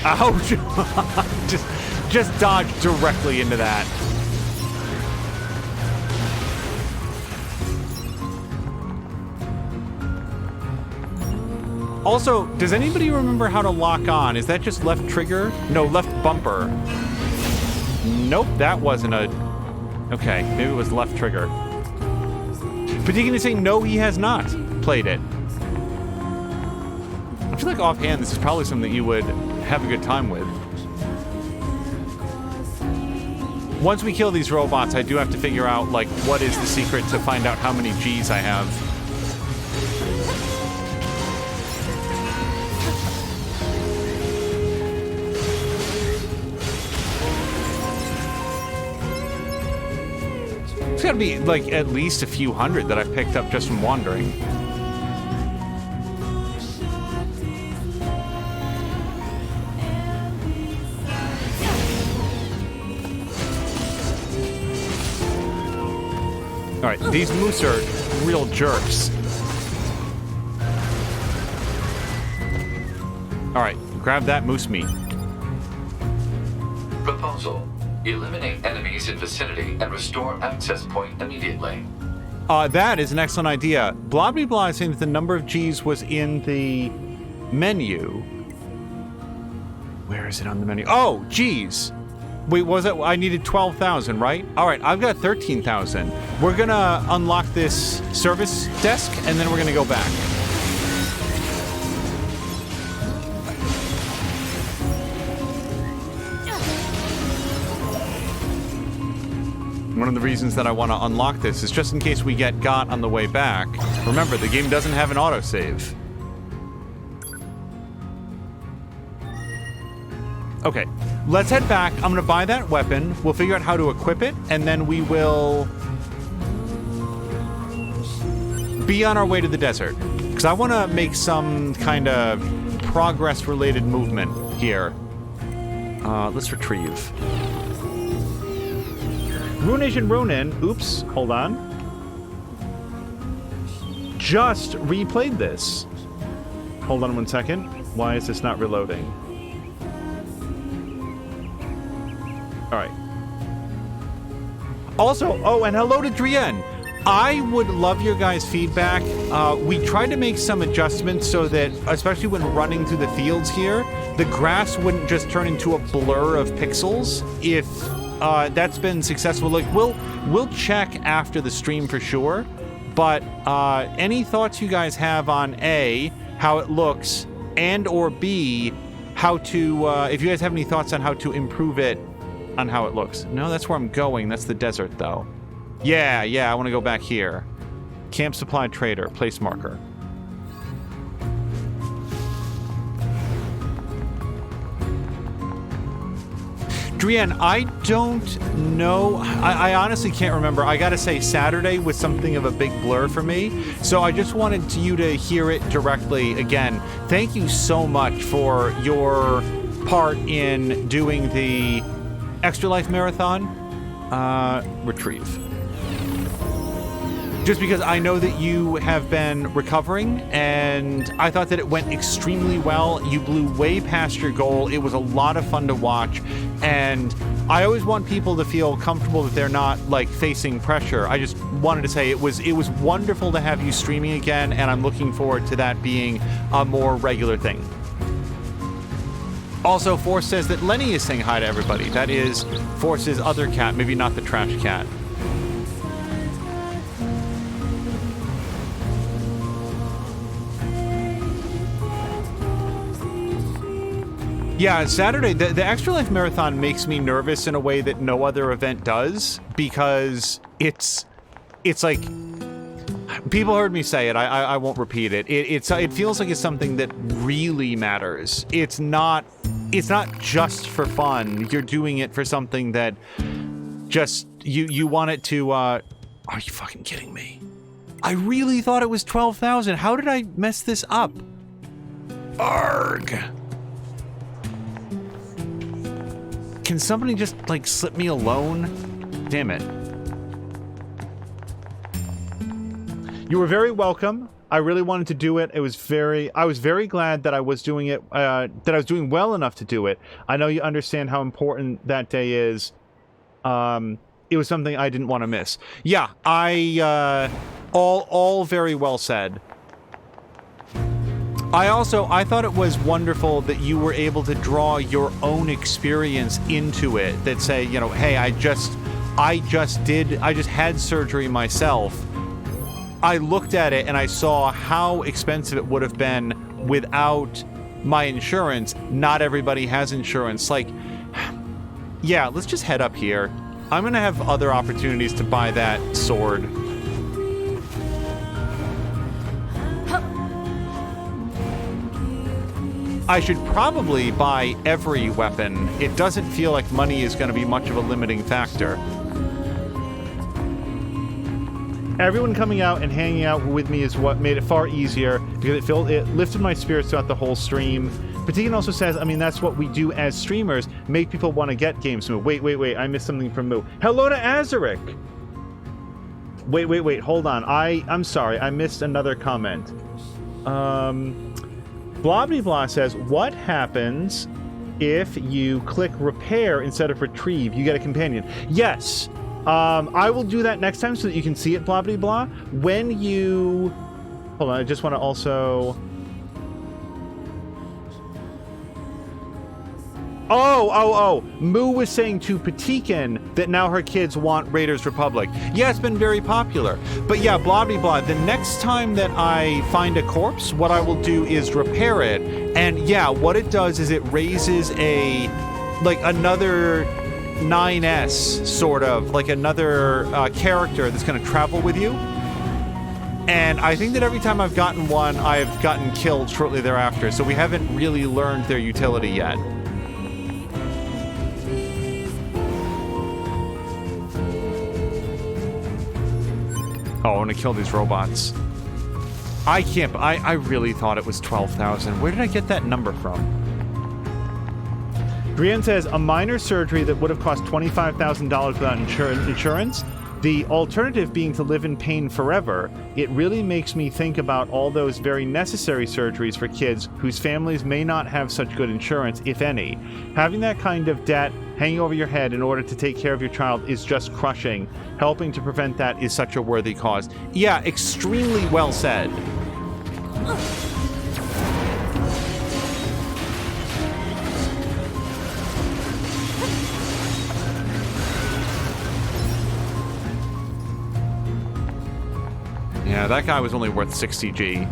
Ouch! just dodge directly into that. Also, does anybody remember how to lock on? Is that just left trigger? No, left bumper. Nope, that wasn't a... Okay, maybe it was left trigger. Patikin is saying no, he has not played it. I feel like offhand, this is probably something that you would have a good time with. Once we kill these robots, I do have to figure out, like, what is the secret to find out how many G's I have. It's gotta be, like, at least a few hundred that I've picked up just from wandering. Alright, these moose are real jerks. Alright, grab that moose meat. Proposal. Eliminate enemies in vicinity and restore access point immediately. That is an excellent idea. Blah blah blah is saying that the number of G's was in the menu. Where is it on the menu? Oh, G's. Wait, was it? I needed 12,000, right? All right, I've got 13,000. We're gonna unlock this service desk, and then we're gonna go back. One of the reasons that I want to unlock this is just in case we get got on the way back. Remember, the game doesn't have an autosave. Okay, let's head back. I'm going to buy that weapon. We'll figure out how to equip it, and then we will be on our way to the desert. Because I want to make some kind of progress-related movement here. Let's retrieve. Ruination Ronin. Oops, hold on. Just replayed this. Hold on 1 second. Why is this not reloading? All right. Also, oh, and hello to Drienne. I would love your guys' feedback. We tried to make some adjustments so that, especially when running through the fields here, the grass wouldn't just turn into a blur of pixels. If that's been successful, like we'll check after the stream for sure. But any thoughts you guys have on A, how it looks, and or B, how to, if you guys have any thoughts on how to improve it on how it looks. No, that's where I'm going. That's the desert, though. Yeah, I want to go back here. Camp Supply Trader, place marker. Drienne, I don't know. I honestly can't remember. I gotta say, Saturday was something of a big blur for me. So I just wanted you to hear it directly again. Thank you so much for your part in doing the Extra Life Marathon. Retrieve. Just because I know that you have been recovering, and I thought that it went extremely well. You blew way past your goal. It was a lot of fun to watch, and I always want people to feel comfortable that they're not, like, facing pressure. I just wanted to say it was wonderful to have you streaming again, and I'm looking forward to that being a more regular thing. Also, Force says that Lenny is saying hi to everybody. That is Force's other cat, maybe not the trash cat. Yeah, Saturday, the Extra Life Marathon makes me nervous in a way that no other event does, because it's like, people heard me say it, I won't repeat it. It feels like it's something that really matters. It's not just for fun. You're doing it for something that just, you want it to, are you fucking kidding me? I really thought it was 12,000. How did I mess this up? Arg. Can somebody just, like, slip me alone? Damn it. You were very welcome. I really wanted to do it. I was very glad that I was doing it, that I was doing well enough to do it. I know you understand how important that day is. It was something I didn't want to miss. Yeah, all very well said. I thought it was wonderful that you were able to draw your own experience into it, that say, you know, hey, I just had surgery myself. I looked at it and I saw how expensive it would have been without my insurance. Not everybody has insurance. Like, yeah, let's just head up here. I'm going to have other opportunities to buy that sword. I should probably buy every weapon. It doesn't feel like money is going to be much of a limiting factor. Everyone coming out and hanging out with me is what made it far easier, because it lifted my spirits throughout the whole stream. Patigan also says, I mean, that's what we do as streamers, make people want to get games from Moo. Wait, I missed something from Moo. Hello to Azaric! Wait, hold on. I'm sorry, I missed another comment. Blobbly says, what happens if you click repair instead of retrieve? You get a companion. Yes! I will do that next time so that you can see it, Blobbly Blah. When you... Hold on, I just want to also... Oh! Moo was saying to Patikin that now her kids want Raiders Republic. Yeah, it's been very popular. But yeah, Blobbly Blah, the next time that I find a corpse, what I will do is repair it. And yeah, what it does is it raises another 9S, sort of, like another character that's going to travel with you. And I think that every time I've gotten one, I've gotten killed shortly thereafter, so we haven't really learned their utility yet. Oh, I want to kill these robots. I can't... I really thought it was 12,000. Where did I get that number from? Brienne says, a minor surgery that would have cost $25,000 without insurance. The alternative being to live in pain forever. It really makes me think about all those very necessary surgeries for kids whose families may not have such good insurance, if any. Having that kind of debt hanging over your head in order to take care of your child is just crushing. Helping to prevent that is such a worthy cause. Yeah, extremely well said. Yeah, that guy was only worth 60G.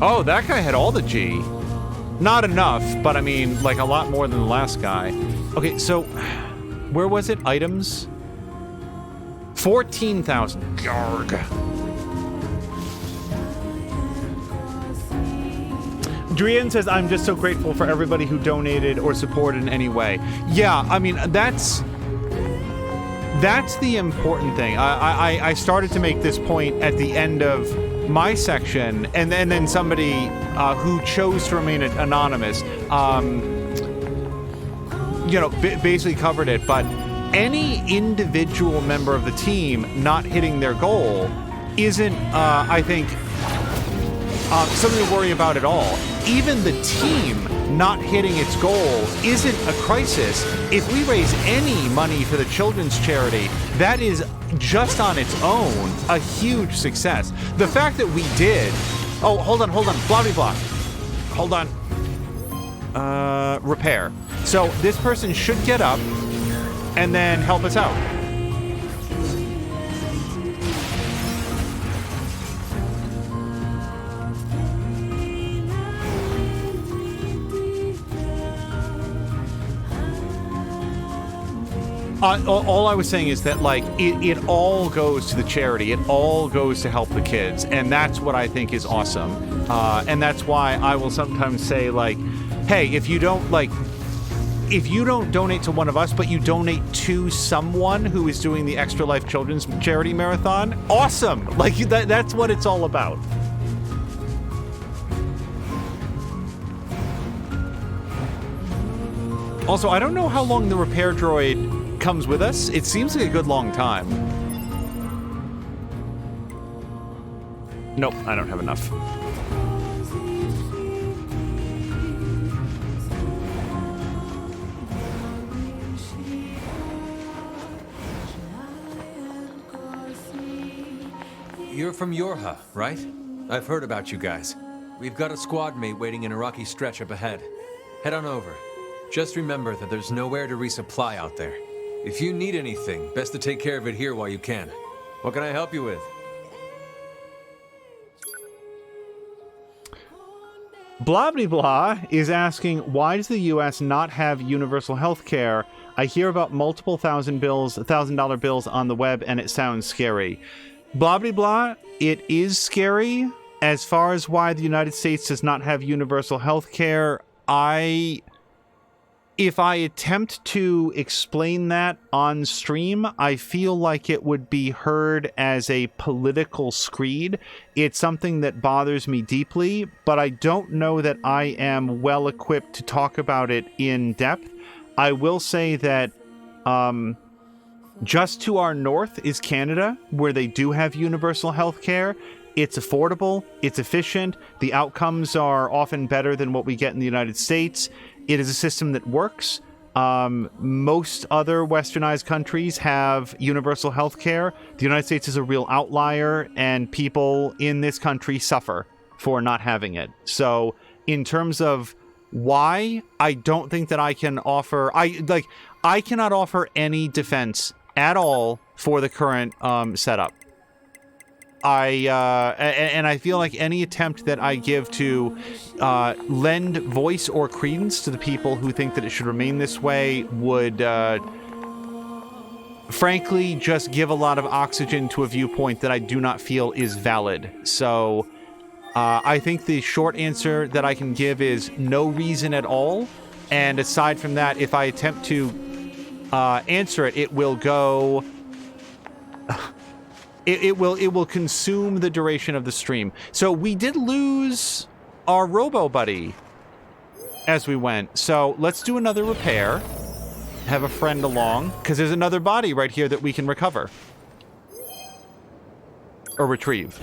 Oh, that guy had all the G. Not enough, but I mean, like a lot more than the last guy. Okay, so where was it? Items? 14,000. Yarg. Drian says, I'm just so grateful for everybody who donated or supported in any way. Yeah, I mean, that's the important thing. I started to make this point at the end of my section, and then somebody who chose to remain anonymous, basically covered it. But any individual member of the team not hitting their goal isn't, I think, something to worry about at all. Even the team not hitting its goal isn't a crisis. If we raise any money for the children's charity, that is just on its own a huge success. The fact that we did... Oh, hold on. Blah, blah, blah. Hold on. Repair. So this person should get up and then help us out. All I was saying is that, like, it all goes to the charity. It all goes to help the kids. And that's what I think is awesome. And that's why I will sometimes say, like, hey, if you don't donate to one of us, but you donate to someone who is doing the Extra Life Children's Charity Marathon, awesome. Like, that's what it's all about. Also, I don't know how long the repair droid comes with us. It seems like a good long time. Nope, I don't have enough. You're from Yorha, right? I've heard about you guys. We've got a squad mate waiting in a rocky stretch up ahead. Head on over. Just remember that there's nowhere to resupply out there. If you need anything, best to take care of it here while you can. What can I help you with? Blah blah blah is asking, why does the U.S. not have universal health care? I hear about multiple $1,000 bills on the web, and it sounds scary. Blah blah blah, it is scary. As far as why the United States does not have universal health care, if I attempt to explain that on stream, I feel like it would be heard as a political screed. It's something that bothers me deeply, but I don't know that I am well equipped to talk about it in depth. I will say that just to our north is Canada, where they do have universal health care. It's affordable, it's efficient, the outcomes are often better than what we get in the United States. It is a system that works. Most other westernized countries have universal health care. The United States is a real outlier, and people in this country suffer for not having it. So in terms of why, I don't think that I can offer... I cannot offer any defense at all for the current setup. And I feel like any attempt that I give to lend voice or credence to the people who think that it should remain this way would frankly just give a lot of oxygen to a viewpoint that I do not feel is valid. So I think the short answer that I can give is no reason at all. And aside from that, if I attempt to answer it, it will go... It will consume the duration of the stream. So we did lose our Robo Buddy as we went. So let's do another repair. Have a friend along, because there's another body right here that we can recover. Or retrieve.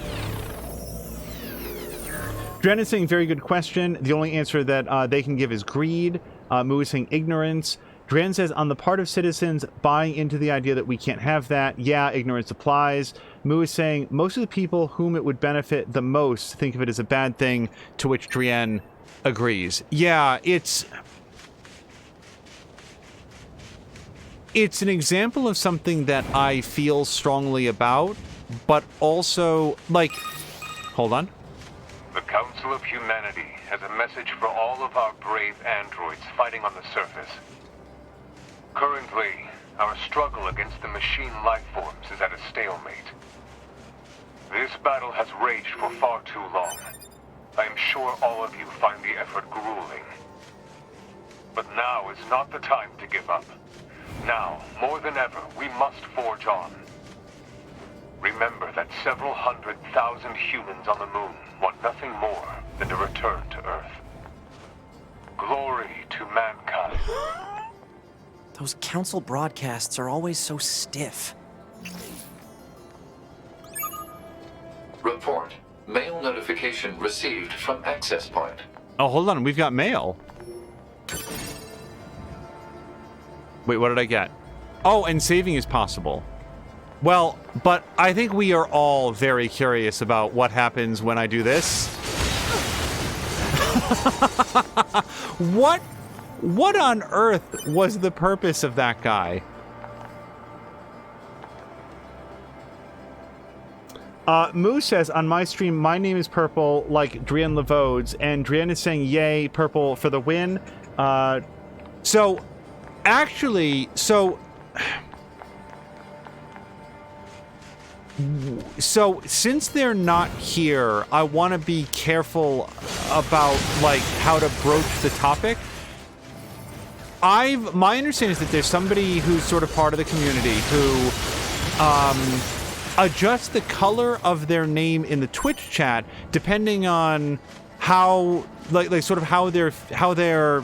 Dren is saying, very good question. The only answer that they can give is greed. Moo is saying ignorance. Dren says, on the part of citizens buying into the idea that we can't have that, yeah, ignorance applies. Moo is saying, most of the people whom it would benefit the most think of it as a bad thing, to which Drienne agrees. Yeah, it's an example of something that I feel strongly about, but also, like, hold on. The Council of Humanity has a message for all of our brave androids fighting on the surface. Currently, our struggle against the machine lifeforms is at a stalemate. This battle has raged for far too long. I am sure all of you find the effort grueling. But now is not the time to give up. Now, more than ever, we must forge on. Remember that several 100,000 humans on the moon want nothing more than to return to Earth. Glory to mankind. Those council broadcasts are always so stiff. Report. Mail notification received from access point. Oh, hold on. We've got mail. Wait, what did I get? Oh, and saving is possible. Well, but I think we are all very curious about what happens when I do this. What on earth was the purpose of that guy? Moo says, on my stream, my name is Purple, like Drienne Levaud's, and Drienne is saying, yay, Purple for the win. So, since they're not here, I want to be careful about, like, how to broach the topic. My understanding is that there's somebody who's sort of part of the community who, adjust the color of their name in the Twitch chat depending on how, like sort of how their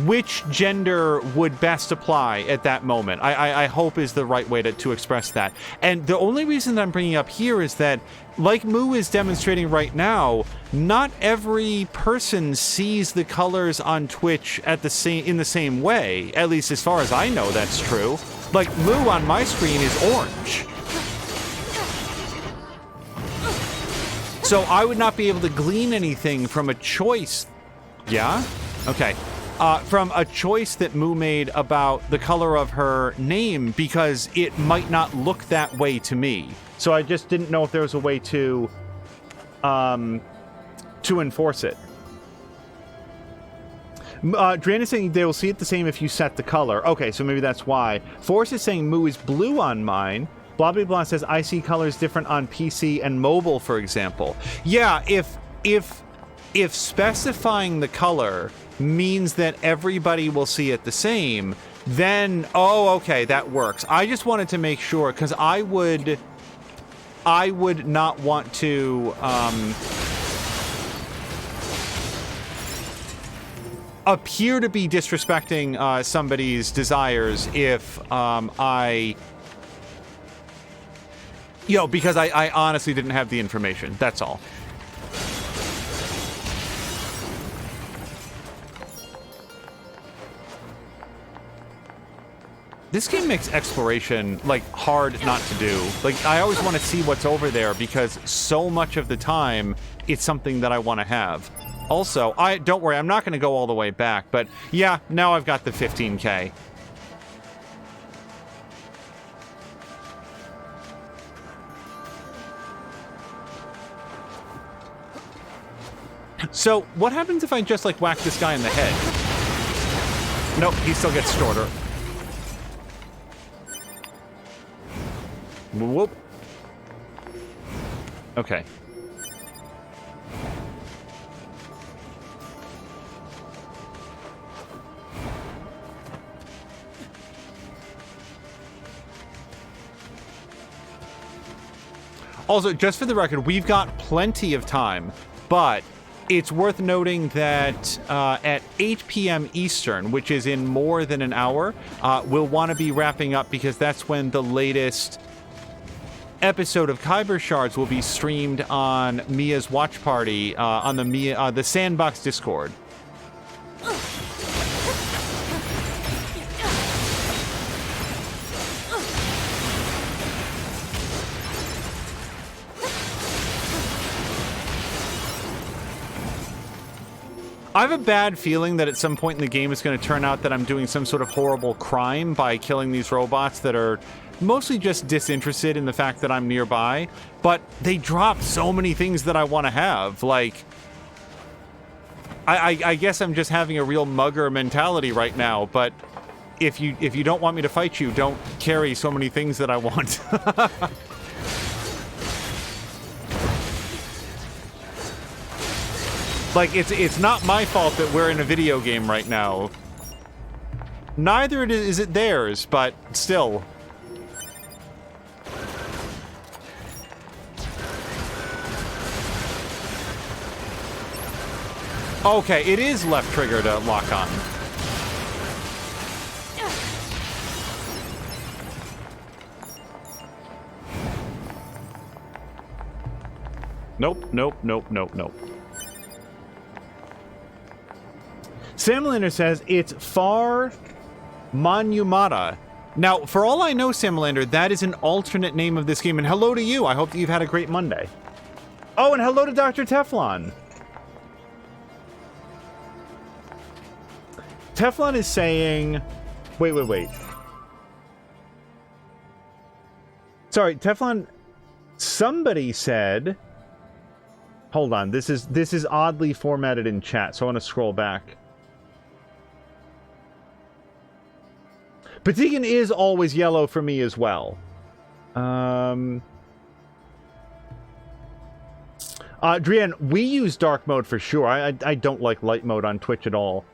which gender would best apply at that moment. I hope is the right way to express that. And the only reason that I'm bringing up here is that, like Moo is demonstrating right now, not every person sees the colors on Twitch in the same way. At least as far as I know, that's true. Like, Moo on my screen is orange. So I would not be able to glean anything from a choice. Yeah? Okay. From a choice that Moo made about the color of her name, because it might not look that way to me. So I just didn't know if there was a way to enforce it. Drienne is saying they will see it the same if you set the color. Okay, so maybe that's why. Force is saying Moo is blue on mine. Blah blah blah says I see colors different on PC and mobile, for example. Yeah, if specifying the color means that everybody will see it the same, then okay, that works. I just wanted to make sure, because I would not want to appear to be disrespecting somebody's desires if because I honestly didn't have the information. That's all. This game makes exploration, like, hard not to do. Like, I always want to see what's over there because so much of the time it's something that I want to have. Also, don't worry, I'm not going to go all the way back, but yeah, now I've got the 15K. So, what happens if I just, like, whack this guy in the head? Nope, he still gets shorter. Whoop. Okay. Also, just for the record, we've got plenty of time, but it's worth noting that at 8 p.m. Eastern, which is in more than an hour, we'll want to be wrapping up because that's when the latest episode of Kyber Shards will be streamed on Mia's watch party on the Sandbox Discord. I have a bad feeling that at some point in the game it's going to turn out that I'm doing some sort of horrible crime by killing these robots that are mostly just disinterested in the fact that I'm nearby, but they drop so many things that I want to have. Like, I guess I'm just having a real mugger mentality right now, but if you don't want me to fight you, don't carry so many things that I want. Like, it's not my fault that we're in a video game right now. Neither is it theirs, but still. Okay, it is left trigger to lock on. Nope, nope, nope, nope, nope. Samlander says it's Far Monumata. Now, for all I know, Samlander, that is an alternate name of this game. And hello to you. I hope that you've had a great Monday. Oh, and hello to Dr. Teflon. Teflon is saying... Wait. Sorry, Teflon... Somebody said... Hold on. This is oddly formatted in chat, so I want to scroll back. Patigan is always yellow for me as well. Drian, we use dark mode for sure. I don't like light mode on Twitch at all.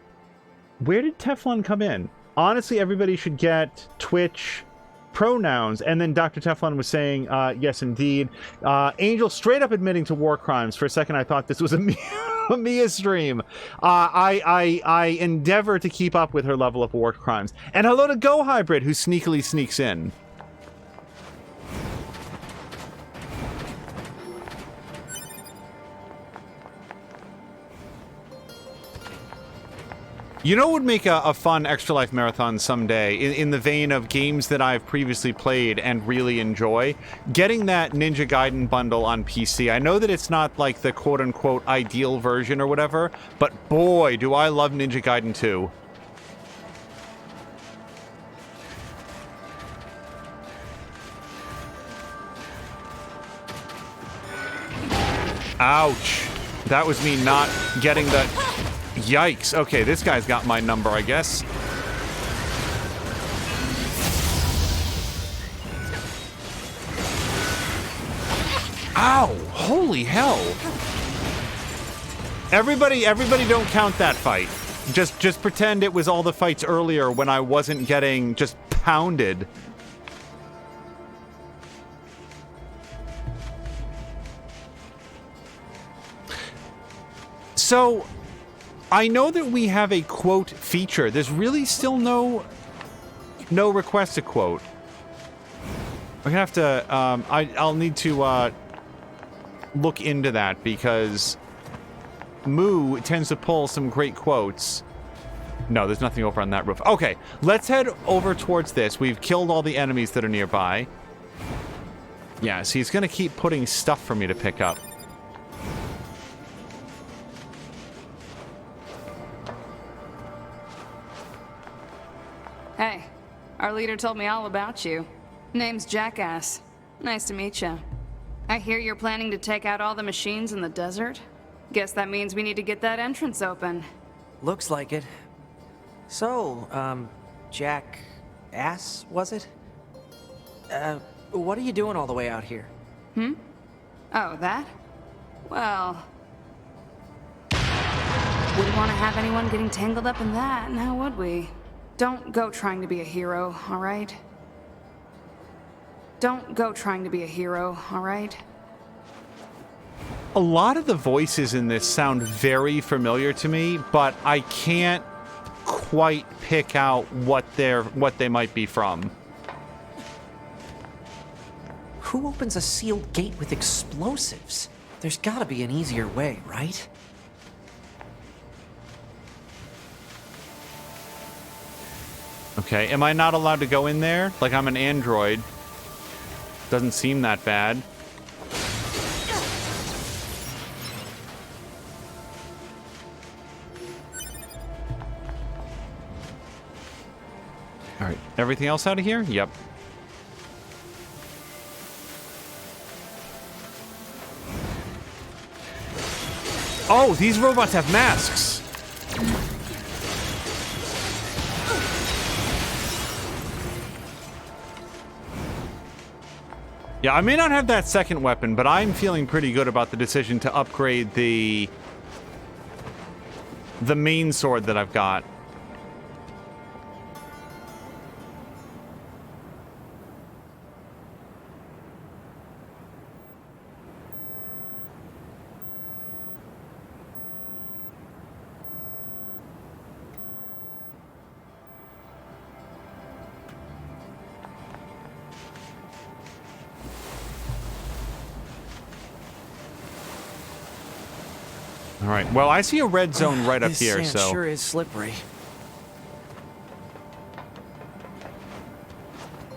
Where did Teflon come in? Honestly, everybody should get Twitch pronouns. And then Dr. Teflon was saying, yes, indeed. Angel straight up admitting to war crimes. For a second, I thought this was a Mia stream. I endeavor to keep up with her level of war crimes. And hello to Go Hybrid, who sneakily sneaks in. You know what would make a fun Extra Life Marathon someday, in the vein of games that I've previously played and really enjoy? Getting that Ninja Gaiden bundle on PC. I know that it's not like the quote-unquote ideal version or whatever, but boy, do I love Ninja Gaiden 2. Ouch. That was me not getting the... Yikes. Okay, this guy's got my number, I guess. Ow! Holy hell! Everybody don't count that fight. Just pretend it was all the fights earlier when I wasn't getting just pounded. So... I know that we have a quote feature. There's really still no request to quote. We're gonna have to, I'll need to, look into that because Moo tends to pull some great quotes. No, there's nothing over on that roof. Okay, let's head over towards this. We've killed all the enemies that are nearby. Yeah, see, he's gonna keep putting stuff for me to pick up. Hey, our leader told me all about you. Name's Jackass. Nice to meet you. I hear you're planning to take out all the machines in the desert? Guess that means we need to get that entrance open. Looks like it. So, Jackass, was it? What are you doing all the way out here? Oh, that? Well... Wouldn't want to have anyone getting tangled up in that, now would we? Don't go trying to be a hero, alright? Don't go trying to be a hero, alright? A lot of the voices in this sound very familiar to me, but I can't quite pick out what they might be from. Who opens a sealed gate with explosives? There's gotta be an easier way, right? Okay, am I not allowed to go in there? Like, I'm an android. Doesn't seem that bad. Alright, everything else out of here? Yep. Oh, these robots have masks! Yeah, I may not have that second weapon, but I'm feeling pretty good about the decision to upgrade the main sword that I've got. All right. Well, I see a red zone right up here, This so sand sure is slippery.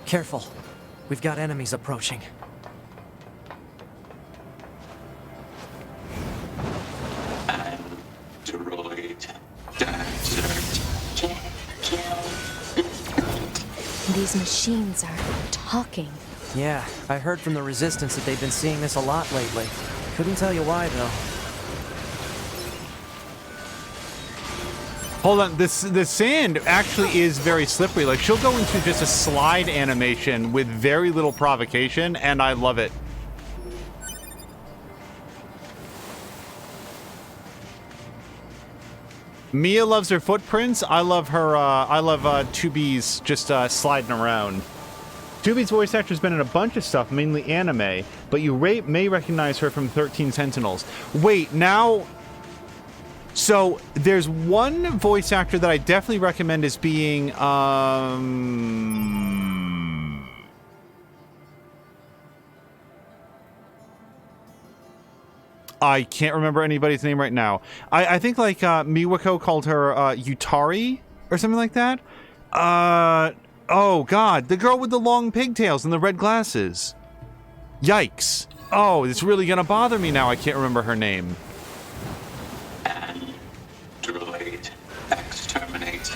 Careful. We've got enemies approaching. These machines are talking. Yeah, I heard from the Resistance that they've been seeing this a lot lately. Couldn't tell you why, though. hold on. The sand actually is very slippery. Like, she'll go into just a slide animation with very little provocation, and I love it. Mia loves her footprints. I love her. I love 2B's just sliding around. 2B's voice actor has been in a bunch of stuff, mainly anime, but you may recognize her from 13 Sentinels. Wait, now... So, there's one voice actor that I definitely recommend as being, I can't remember anybody's name right now. I think, like, Miwako called her, Yutari, or something like that. Oh, God, the girl with the long pigtails and the red glasses. Yikes. Oh, it's really gonna bother me now I can't remember her name. Droid, exterminate.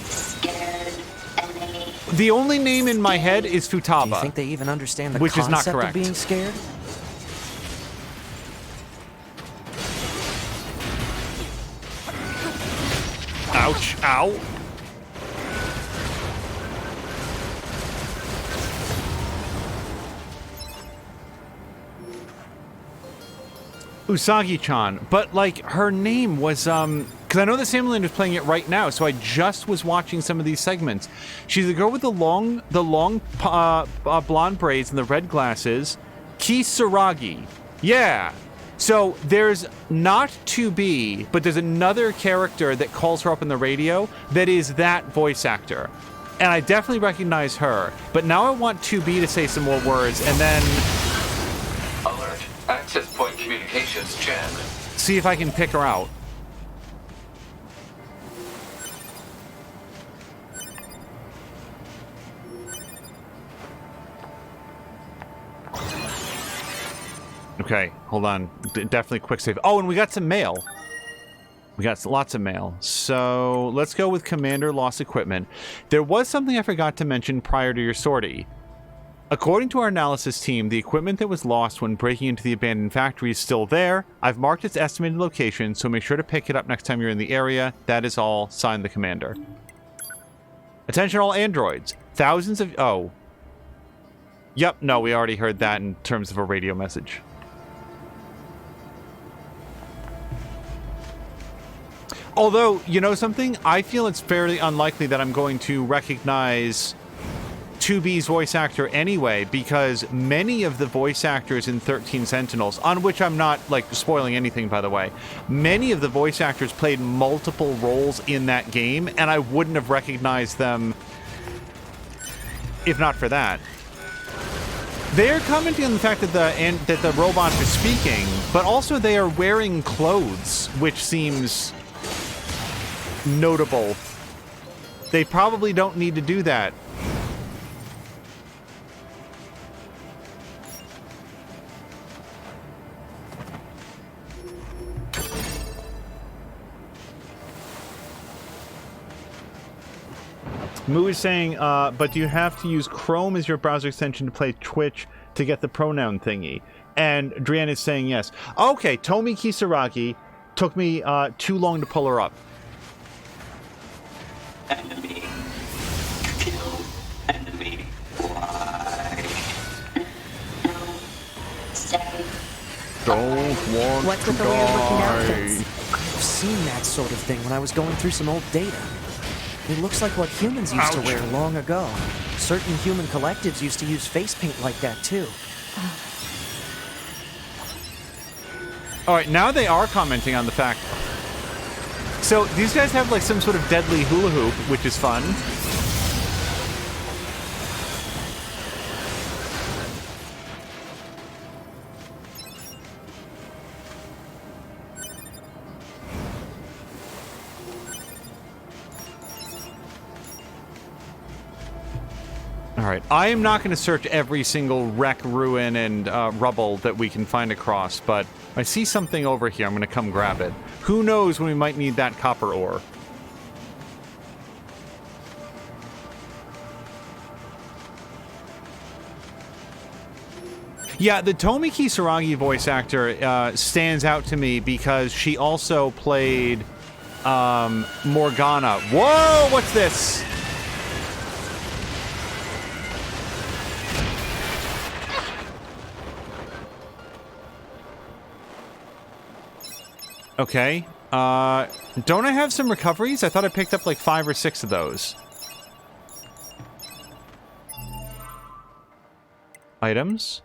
Scared enemy. The only name in my head is Futaba. Do you think they even understand the which is not concept correct. of being scared? Ouch, ow. Usagi-chan, but like her name was because I know the Samland is playing it right now, so I just was watching some of these segments. She's the girl with the long blonde braids and the red glasses. Kisaragi. Yeah. So there's not 2B, but there's another character that calls her up on the radio that is that voice actor. And I definitely recognize her. But now I want 2B to say some more words and then... Alert. Access point communications jammed. see if I can pick her out. Okay, hold on. Definitely quick save. Oh, and we got some mail. We got lots of mail. So let's go with Commander Lost Equipment. There was something I forgot to mention prior to your sortie. According to our analysis team, the equipment that was lost when breaking into the abandoned factory is still there. I've marked its estimated location, so make sure to pick it up next time you're in the area. That is all. Signed, the Commander. Attention all androids. thousands of... Oh. Yep, no, we already heard that in terms of a radio message. Although, you know something? I feel it's fairly unlikely that I'm going to recognize 2B's voice actor anyway, because many of the voice actors in 13 Sentinels, on which I'm not, like, spoiling anything, by the way, many of the voice actors played multiple roles in that game, and I wouldn't have recognized them if not for that. They're commenting on the fact that the robots are speaking, but also they are wearing clothes, which seems notable. They probably don't need to do that. Moo is saying, but do you have to use Chrome as your browser extension to play Twitch to get the pronoun thingy? And Drian is saying yes. Okay, Tomi Kisaragi took me too long to pull her up. Enemy. Kill. Enemy. Why? No. Stay. Don't want What's to with the weird looking die. outfits? I've seen that sort of thing when I was going through some old data. It looks like what humans used to wear long ago. Certain human collectives used to use face paint like that too. Alright, now they are commenting on the fact. So, these guys have like some sort of deadly hula hoop, which is fun. Alright, I am not going to search every single wreck, ruin, and rubble that we can find across, but I see something over here. I'm going to come grab it. Who knows when we might need that copper ore. Yeah, the Tomi Kisaragi voice actor stands out to me because she also played Morgana. Whoa, what's this? Okay. Don't I have some recoveries? I thought I picked up like 5 or 6 of those. Items.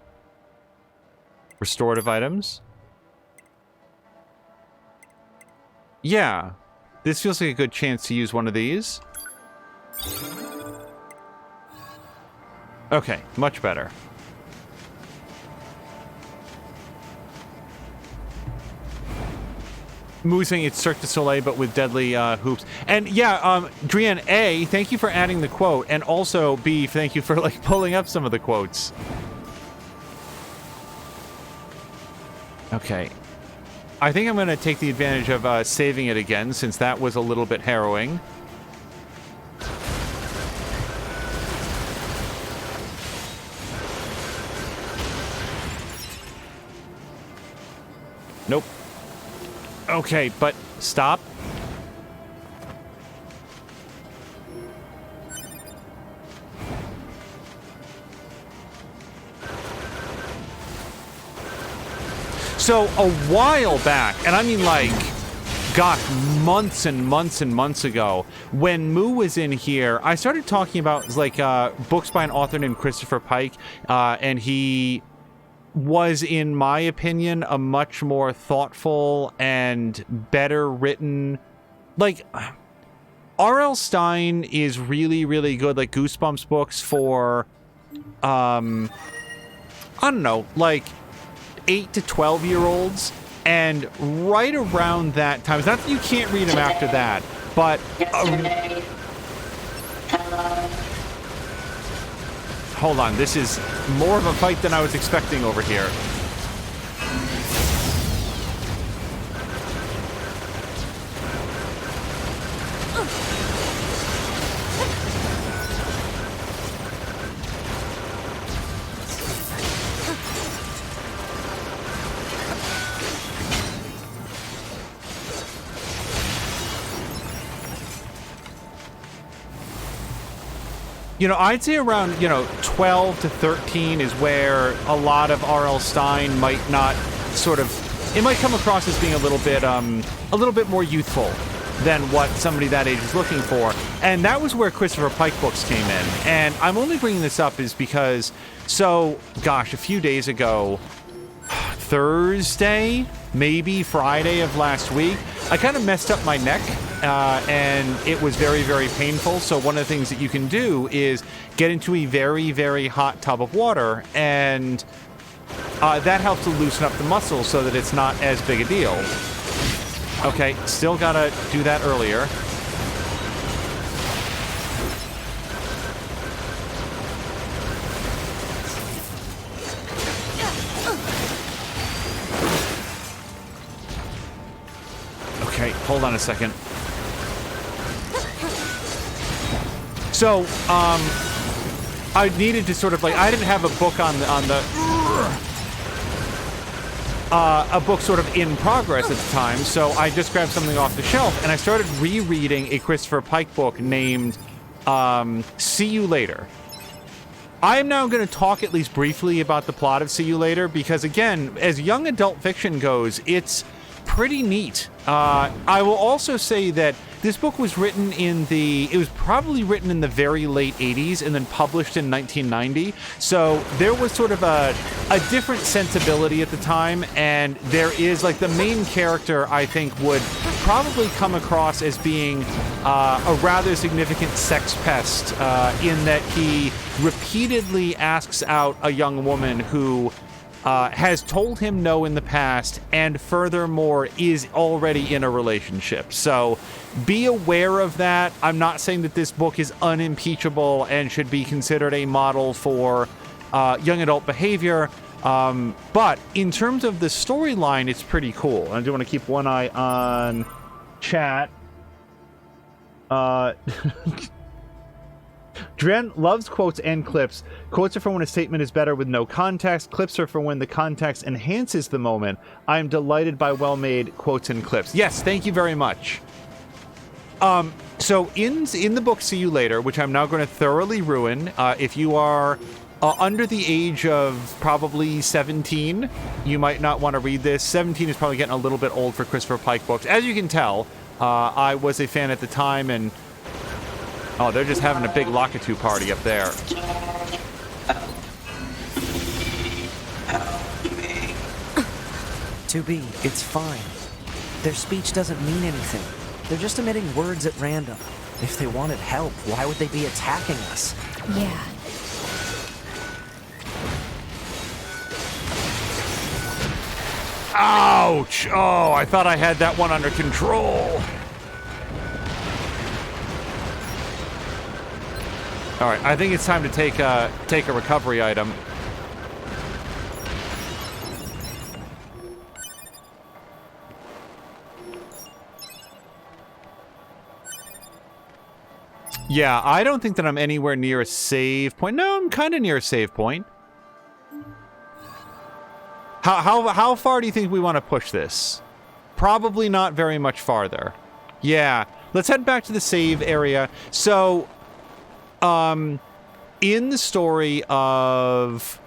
Restorative items. Yeah. This feels like a good chance to use one of these. Okay, much better. Moving it's Cirque du Soleil, but with deadly hoops. And yeah, Drian, A, thank you for adding the quote, and also B, thank you for like pulling up some of the quotes. Okay. I think I'm going to take the advantage of saving it again, since that was a little bit harrowing. Nope. Okay, but stop. So, a while back, and I mean like, gosh, months and months and months ago, when Moo was in here, I started talking about, like, books by an author named Christopher Pike, and he was, in my opinion, a much more thoughtful and better written, like, R.L. Stine is really, really good, like, Goosebumps books for, I don't know, like, 8 to 12-year-olds, and right around that time, it's not that you can't read them after that, but... Hold on, this is more of a fight than I was expecting over here. You know, I'd say around, 12 to 13 is where a lot of R.L. Stine might not sort of... It might come across as being a little bit more youthful than what somebody that age is looking for. And that was where Christopher Pike books came in. And I'm only bringing this up is because, a few days ago, Thursday, maybe Friday of last week, I kind of messed up my neck, and it was very, very painful. So one of the things that you can do is get into a very, very hot tub of water, and that helps to loosen up the muscles so that it's not as big a deal. Okay, still gotta do that earlier. Okay, hold on a second. So, I needed to sort of I didn't have a book a book sort of in progress at the time, so I just grabbed something off the shelf and I started rereading a Christopher Pike book named See You Later. I am now going to talk at least briefly about the plot of See You Later because, again, as young adult fiction goes, it's pretty neat. I will also say that this book was written it was probably written in the very late 80s and then published in 1990. So there was sort of a different sensibility at the time. And there is the main character, I think, would probably come across as being a rather significant sex pest in that he repeatedly asks out a young woman who has told him no in the past, and furthermore is already in a relationship. So be aware of that. I'm not saying that this book is unimpeachable and should be considered a model for young adult behavior, but in terms of the storyline, it's pretty cool. I do want to keep one eye on chat. Dren loves quotes and clips. Quotes are for when a statement is better with no context. Clips are for when the context enhances the moment. I am delighted by well-made quotes and clips. Yes, thank you very much. So in the book See You Later, which I'm now going to thoroughly ruin, if you are under the age of probably 17, you might not want to read this. 17 is probably getting a little bit old for Christopher Pike books. As you can tell, I was a fan at the time, and oh, they're just having a big Lockatoo party up there. To be, it's fine. Their speech doesn't mean anything. They're just emitting words at random. If they wanted help, why would they be attacking us? Yeah. Ouch! Oh, I thought I had that one under control. All right, I think it's time to take a recovery item. Yeah, I don't think that I'm anywhere near a save point. No, I'm kind of near a save point. How far do you think we want to push this? Probably not very much farther. Yeah, let's head back to the save area. So, in the story of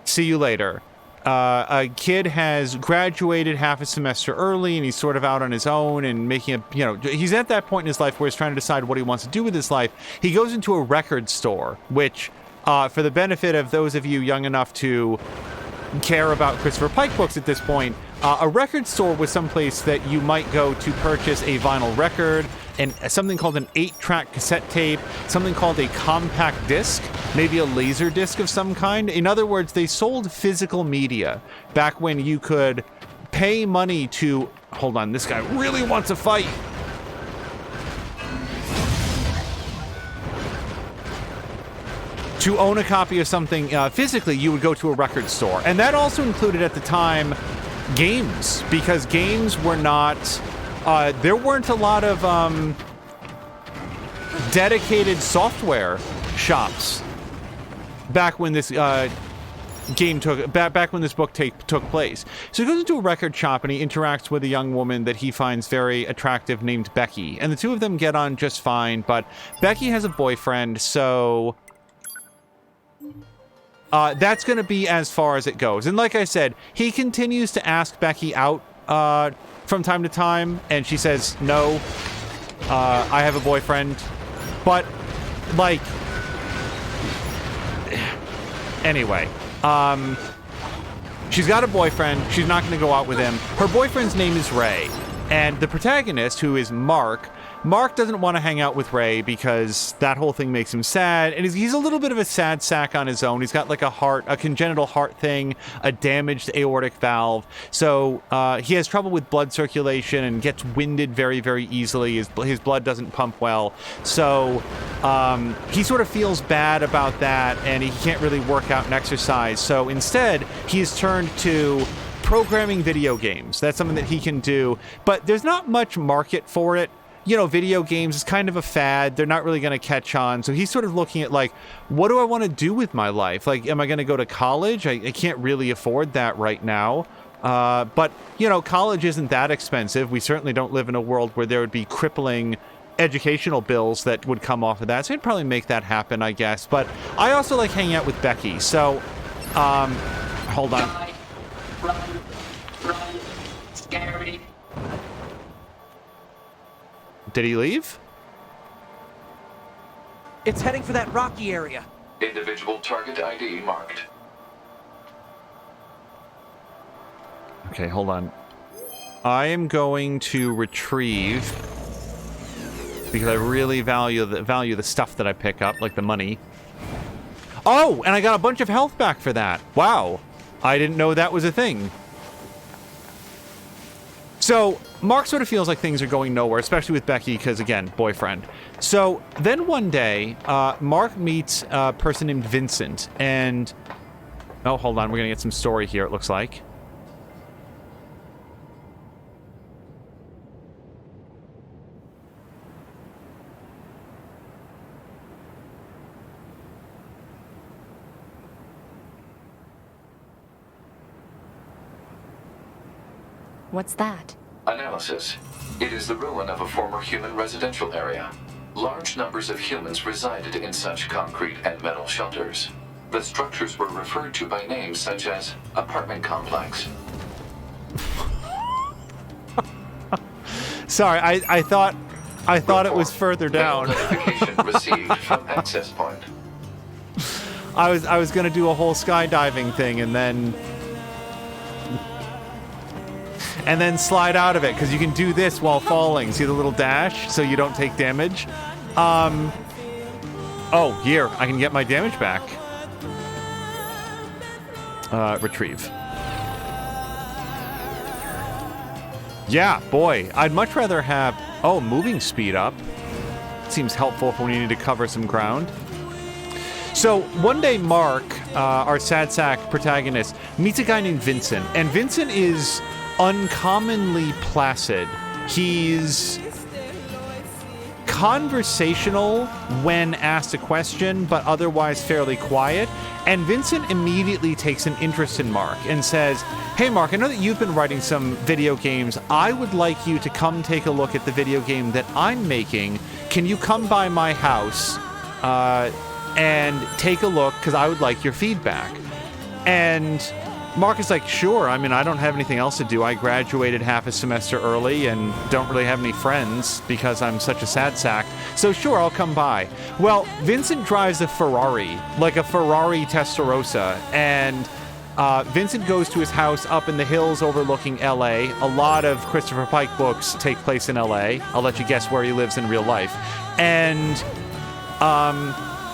See You Later, a kid has graduated half a semester early and he's sort of out on his own and making he's at that point in his life where he's trying to decide what he wants to do with his life. He goes into a record store, which, for the benefit of those of you young enough to care about Christopher Pike books at this point, a record store was someplace that you might go to purchase a vinyl record, and something called an 8-track cassette tape, something called a compact disc, maybe a laser disc of some kind. In other words, they sold physical media back when you could pay money to... Hold on, this guy really wants a fight. To own a copy of something physically, you would go to a record store. And that also included at the time games, because games were not... there weren't a lot of dedicated software shops back when this back when this book took place. So he goes into a record shop and he interacts with a young woman that he finds very attractive named Becky. And the two of them get on just fine, but Becky has a boyfriend, so that's going to be as far as it goes. And like I said, he continues to ask Becky out from time to time, and she says, no, I have a boyfriend. But, like, anyway, she's got a boyfriend. She's not going to go out with him. Her boyfriend's name is Ray. And the protagonist, who is Mark doesn't want to hang out with Ray because that whole thing makes him sad. And he's a little bit of a sad sack on his own. He's got like a congenital heart thing, a damaged aortic valve. So he has trouble with blood circulation and gets winded very, very easily. His blood doesn't pump well. So he sort of feels bad about that, and he can't really work out and exercise. So instead, he's turned to programming video games. That's something that he can do. But there's not much market for it. You know, video games is kind of a fad. They're not really going to catch on. So he's sort of looking at, like, what do I want to do with my life? Like, am I going to go to college? I can't really afford that right now. But, you know, college isn't that expensive. We certainly don't live in a world where there would be crippling educational bills that would come off of that. So he'd probably make that happen, I guess. But I also like hanging out with Becky. So, hold on. Run, scary. Did he leave? It's heading for that rocky area. Individual target ID marked. Okay, hold on. I am going to retrieve because I really value the stuff that I pick up, like the money. Oh, and I got a bunch of health back for that. Wow. I didn't know that was a thing. So, Mark sort of feels like things are going nowhere, especially with Becky, because, again, boyfriend. So, then one day, Mark meets a person named Vincent, and... Oh, hold on, we're going to get some story here, it looks like. What's that? Analysis. It is the ruin of a former human residential area. Large numbers of humans resided in such concrete and metal shelters. The structures were referred to by names such as apartment complex. Sorry, I thought it was further down. Notification received from access point. I was gonna do a whole skydiving thing and then slide out of it, because you can do this while falling. See the little dash, so you don't take damage. Oh, here, I can get my damage back. Retrieve. Yeah, boy, I'd much rather have... Oh, moving speed up. Seems helpful if we need to cover some ground. So, one day Mark, our sad sack protagonist, meets a guy named Vincent. And Vincent is uncommonly placid. He's conversational when asked a question, but otherwise fairly quiet. And Vincent immediately takes an interest in Mark and says, hey Mark, I know that you've been writing some video games. I would like you to come take a look at the video game that I'm making. Can you come by my house and take a look, because I would like your feedback? And Mark is like, sure, I mean, I don't have anything else to do. I graduated half a semester early and don't really have any friends because I'm such a sad sack. So sure, I'll come by. Well, Vincent drives a Ferrari, like a Ferrari Testarossa, and Vincent goes to his house up in the hills overlooking LA. A lot of Christopher Pike books take place in LA. I'll let you guess where he lives in real life. And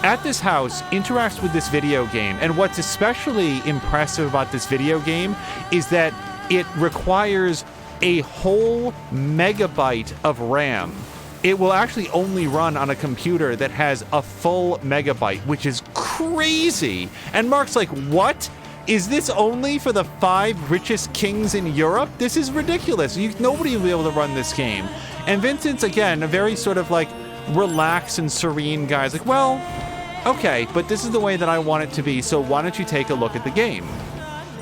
at this house, interacts with this video game. And what's especially impressive about this video game is that it requires a whole megabyte of RAM. It will actually only run on a computer that has a full megabyte, which is crazy. And Mark's like, what? Is this only for the 5 richest kings in Europe? This is ridiculous. Nobody will be able to run this game. And Vincent's, again, a very sort of like relaxed and serene guy. He's like, well, okay, but this is the way that I want it to be, so why don't you take a look at the game?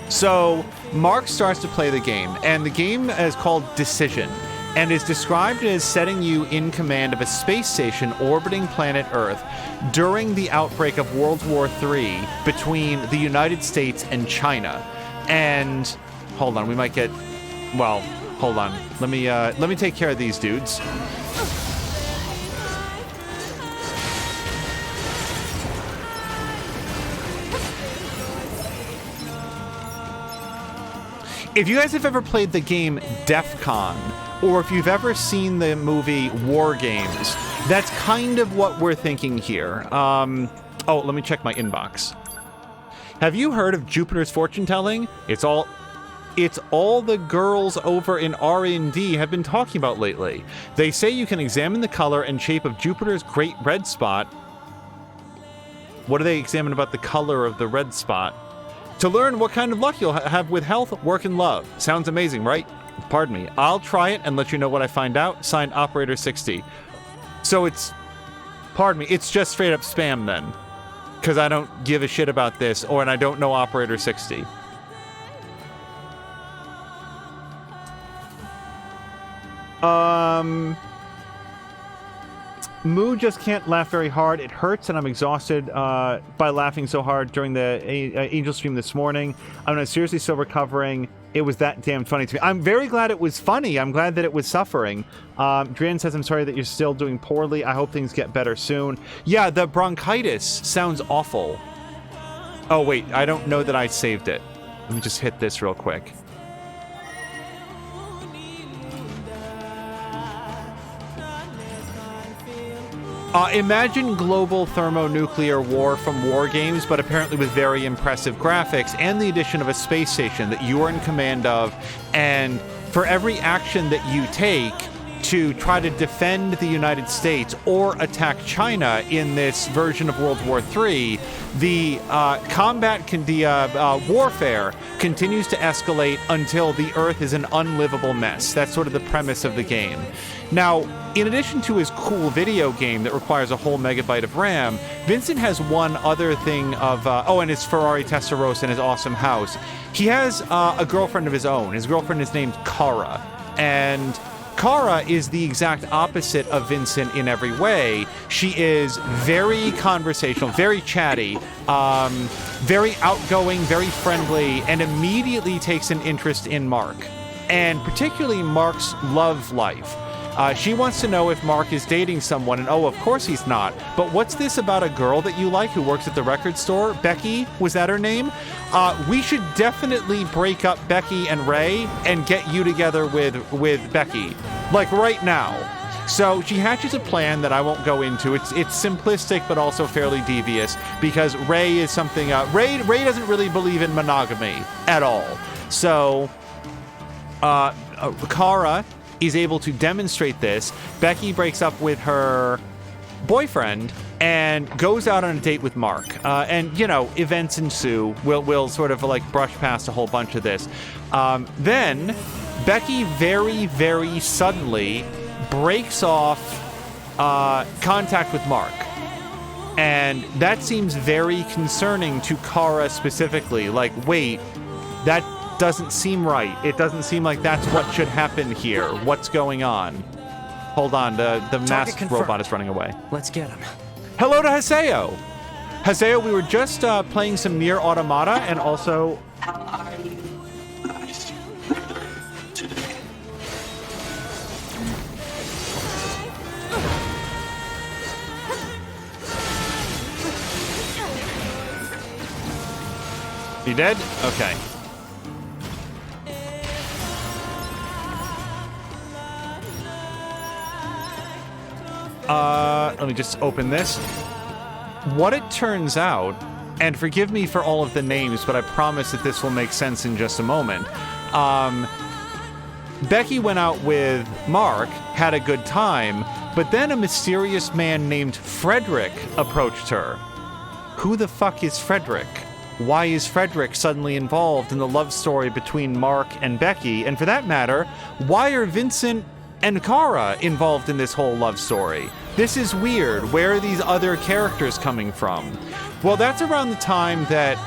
So Mark starts to play the game, and the game is called Decision. and is described as setting you in command of a space station orbiting planet Earth during the outbreak of World War III between the United States and China. And hold on, we might get, well, hold on. Let me take care of these dudes. If you guys have ever played the game DEF CON, or if you've ever seen the movie War Games, that's kind of what we're thinking here. Oh, let me check my inbox. Have you heard of Jupiter's fortune telling? It's all the girls over in R&D have been talking about lately. They say you can examine the color and shape of Jupiter's great red spot. What do they examine about the color of the red spot? To learn what kind of luck you'll have with health, work, and love. Sounds amazing, right? Pardon me. I'll try it and let you know what I find out. Signed, Operator 60. So it's... Pardon me. It's just straight up spam then. Because I don't give a shit about this, and I don't know Operator 60. Moo just can't laugh very hard. It hurts, and I'm exhausted by laughing so hard during the Angel stream this morning. I'm seriously still recovering. It was that damn funny to me. I'm very glad it was funny. I'm glad that it was suffering. Drian says, I'm sorry that you're still doing poorly. I hope things get better soon. Yeah, the bronchitis sounds awful. Oh, wait. I don't know that I saved it. Let me just hit this real quick. Imagine global thermonuclear war from War Games, but apparently with very impressive graphics and the addition of a space station that you are in command of. And for every action that you take to try to defend the United States or attack China in this version of World War III, the warfare continues to escalate until the Earth is an unlivable mess. That's sort of the premise of the game. Now, in addition to his cool video game that requires a whole megabyte of RAM, Vincent has one other thing of... and his Ferrari Testarossa and his awesome house. He has a girlfriend of his own. His girlfriend is named Kara. And Kara is the exact opposite of Vincent in every way. She is very conversational, very chatty, very outgoing, very friendly, and immediately takes an interest in Mark. And particularly Mark's love life. She wants to know if Mark is dating someone, and of course he's not. But what's this about a girl that you like who works at the record store? Becky? Was that her name? We should definitely break up Becky and Ray and get you together with Becky. Like right now. So she hatches a plan that I won't go into. It's simplistic but also fairly devious because Ray is something... Ray doesn't really believe in monogamy at all. So Kara is able to demonstrate this. Becky breaks up with her boyfriend and goes out on a date with Mark. And, events ensue. We'll sort of like brush past a whole bunch of this. Then Becky very, very suddenly breaks off contact with Mark. And that seems very concerning to Kara specifically. Like, wait, that doesn't seem right. It doesn't seem like that's what should happen here. What's going on? Hold on, the masked robot is running away. Let's get him. Hello to Haseo. Haseo, we were just playing some NieR Automata and also... How are you? Nice today. You dead? Okay. Let me just open this. What it turns out, and forgive me for all of the names, but I promise that this will make sense in just a moment. Becky went out with Mark, had a good time, but then a mysterious man named Frederick approached her. Who the fuck is Frederick? Why is Frederick suddenly involved in the love story between Mark and Becky? And for that matter, why are Vincent and Kara involved in this whole love story? This is weird. Where are these other characters coming from? Well, that's around the time that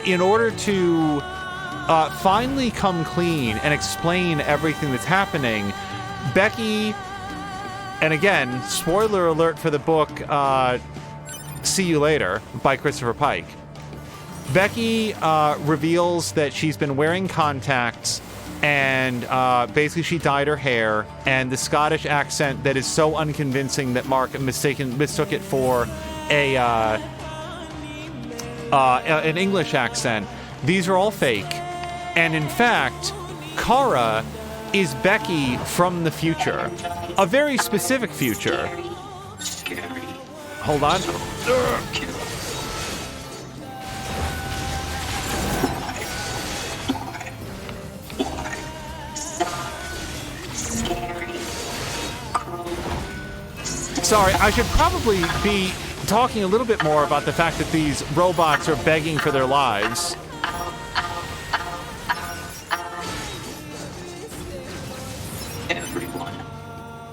in order to finally come clean and explain everything that's happening, Becky, and again, spoiler alert for the book, See You Later by Christopher Pike. Becky reveals that she's been wearing contacts, and basically she dyed her hair, and the Scottish accent that is so unconvincing that Mark mistook it for an English accent. These are all fake, and in fact, Kara is Becky from the future, a very specific future. Scary. Hold on. Sorry, I should probably be talking a little bit more about the fact that these robots are begging for their lives. Everyone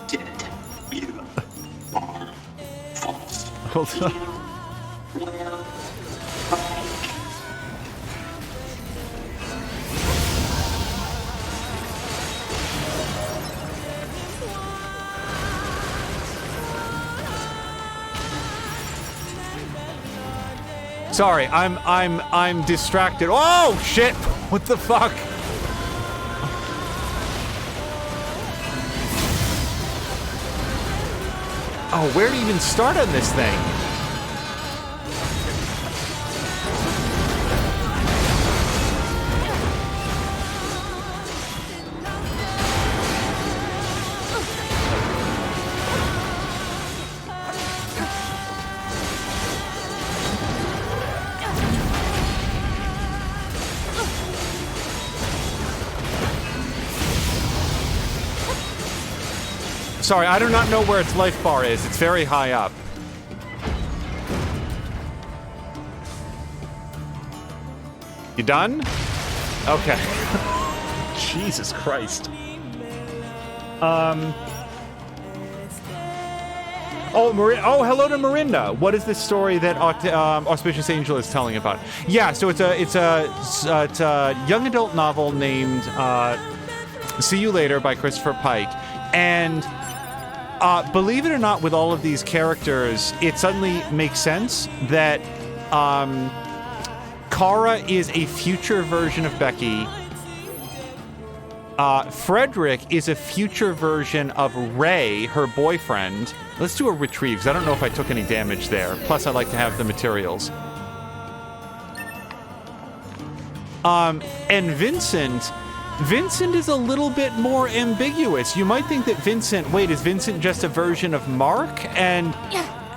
dead. You are false. Hold on. Sorry, I'm distracted. Oh shit! What the fuck? Oh, where to even start on this thing? Sorry, I do not know where its life bar is. It's very high up. You done? Okay. Jesus Christ. Oh, hello to Marinda. What is this story that Auspicious Angel is telling about? Yeah, so it's a young adult novel named See You Later by Christopher Pike, and believe it or not, with all of these characters, it suddenly makes sense that Kara is a future version of Becky. Frederick is a future version of Ray, her boyfriend. Let's do a retrieve, because I don't know if I took any damage there. Plus, I like to have the materials. And Vincent is a little bit more ambiguous. You might think that Vincent, wait, is Vincent just a version of Mark? And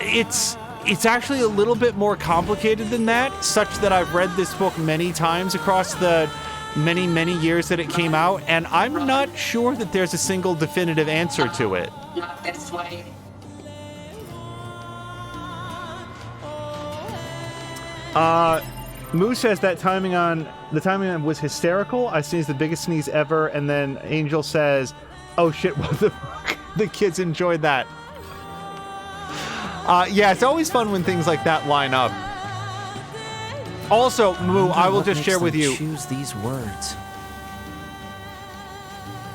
it's actually a little bit more complicated than that, such that I've read this book many times across the many years that it came out, and I'm not sure that there's a single definitive answer to it. Not this way. Moo says that the timing on was hysterical. I sneezed the biggest sneeze ever, and then Angel says, "Oh shit, what the fuck?" The kids enjoyed that. Yeah, it's always fun when things like that line up. Also, Moo, I will just share with you. Choose these words.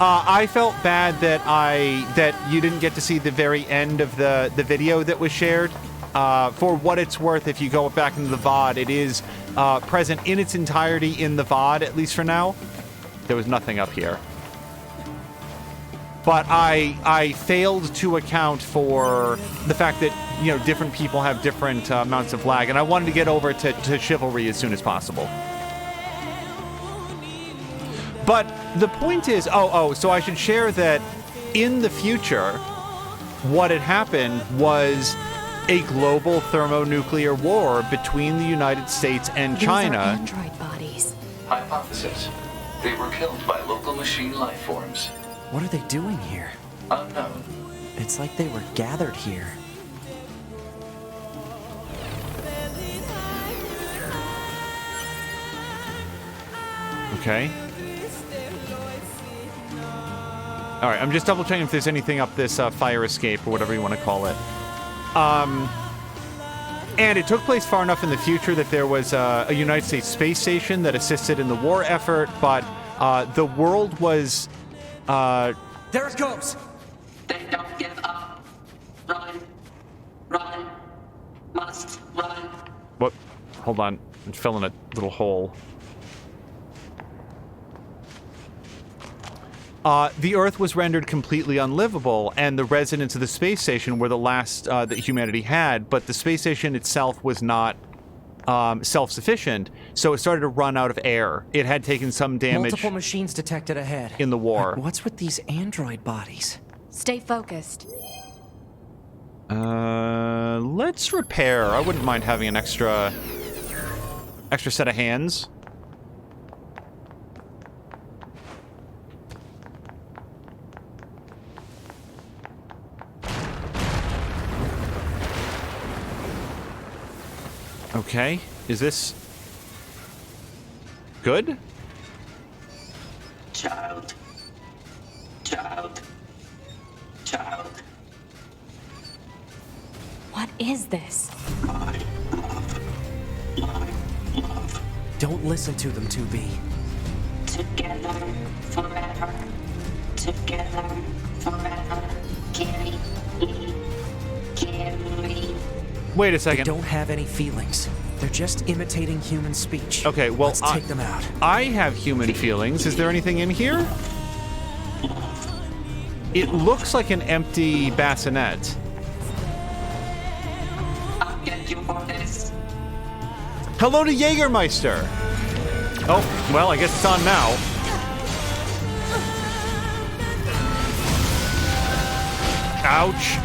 I felt bad that you didn't get to see the very end of the video that was shared. For what it's worth, if you go back into the VOD, it is present in its entirety in the VOD, at least for now. There was nothing up here. But I failed to account for the fact that, you know, different people have different amounts of lag, and I wanted to get over to Chivalry as soon as possible. But the point is, so I should share that in the future, what had happened was a global thermonuclear war between the United States and China. These are android bodies. Hypothesis. They were killed by local machine life forms. What are they doing here? Unknown. It's like they were gathered here. Okay. All right, I'm just double checking if there's anything up this fire escape or whatever you want to call it. And it took place far enough in the future that there was a United States space station that assisted in the war effort, but the world was There it goes! They don't give up. Run. Run. Must run. What? Hold on. I'm filling a little hole. The Earth was rendered completely unlivable, and the residents of the space station were the last that humanity had, but the space station itself was not self-sufficient, so it started to run out of air. It had taken some damage Multiple machines detected ahead. in the war. What's with these android bodies? Stay focused. Let's repair. I wouldn't mind having an extra set of hands. Okay, is this good? Child. Child. Child. What is this? My love. My love. Don't listen to them, 2B. Together forever. Together forever. Carry me. Carry. Wait a They second. don't have any feelings. They're just imitating human speech. Okay, well, Let's take them out. I have human feelings. Is there anything in here? It looks like an empty bassinet. I'll get you for this. Hello to Jägermeister. Oh, well, I guess it's on now. Ouch.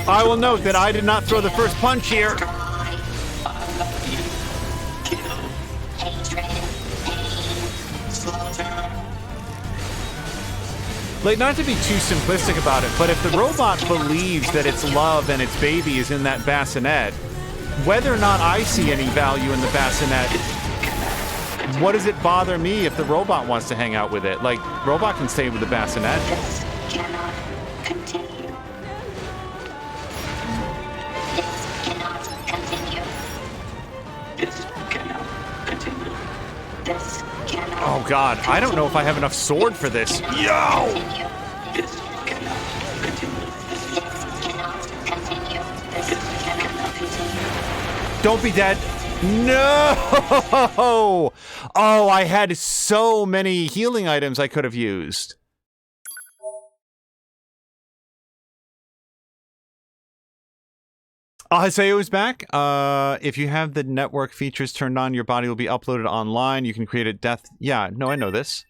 I will note that I did not throw the first punch here. Like, not to be too simplistic about it, but if the robot believes that its love and its baby is in that bassinet, whether or not I see any value in the bassinet, what does it bother me if the robot wants to hang out with it? Like, robot can stay with the bassinet. This cannot continue. This cannot continue. This cannot continue. This cannot. Oh god, I don't know if I have enough sword for this. Yo! continue. This cannot continue. This cannot continue. This cannot continue. Don't be dead. No! Oh, I had so many healing items I could have used. Haseo is back. If you have the network features turned on, your body will be uploaded online. You can create a death... Yeah, no, I know this.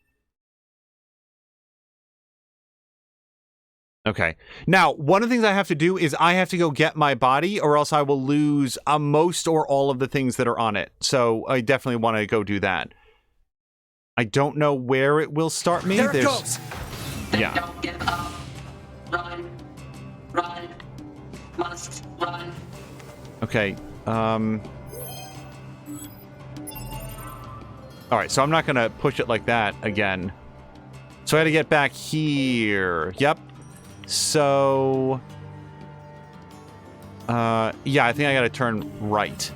Okay. Now, one of the things I have to do is I have to go get my body, or else I will lose most or all of the things that are on it. So I definitely want to go do that. I don't know where it will start me. There it goes! Yeah. Don't give up. Run. Run. Must run. Okay. All right, so I'm not going to push it like that again. So I had to get back here. Yep. So... yeah, I think I got to turn right.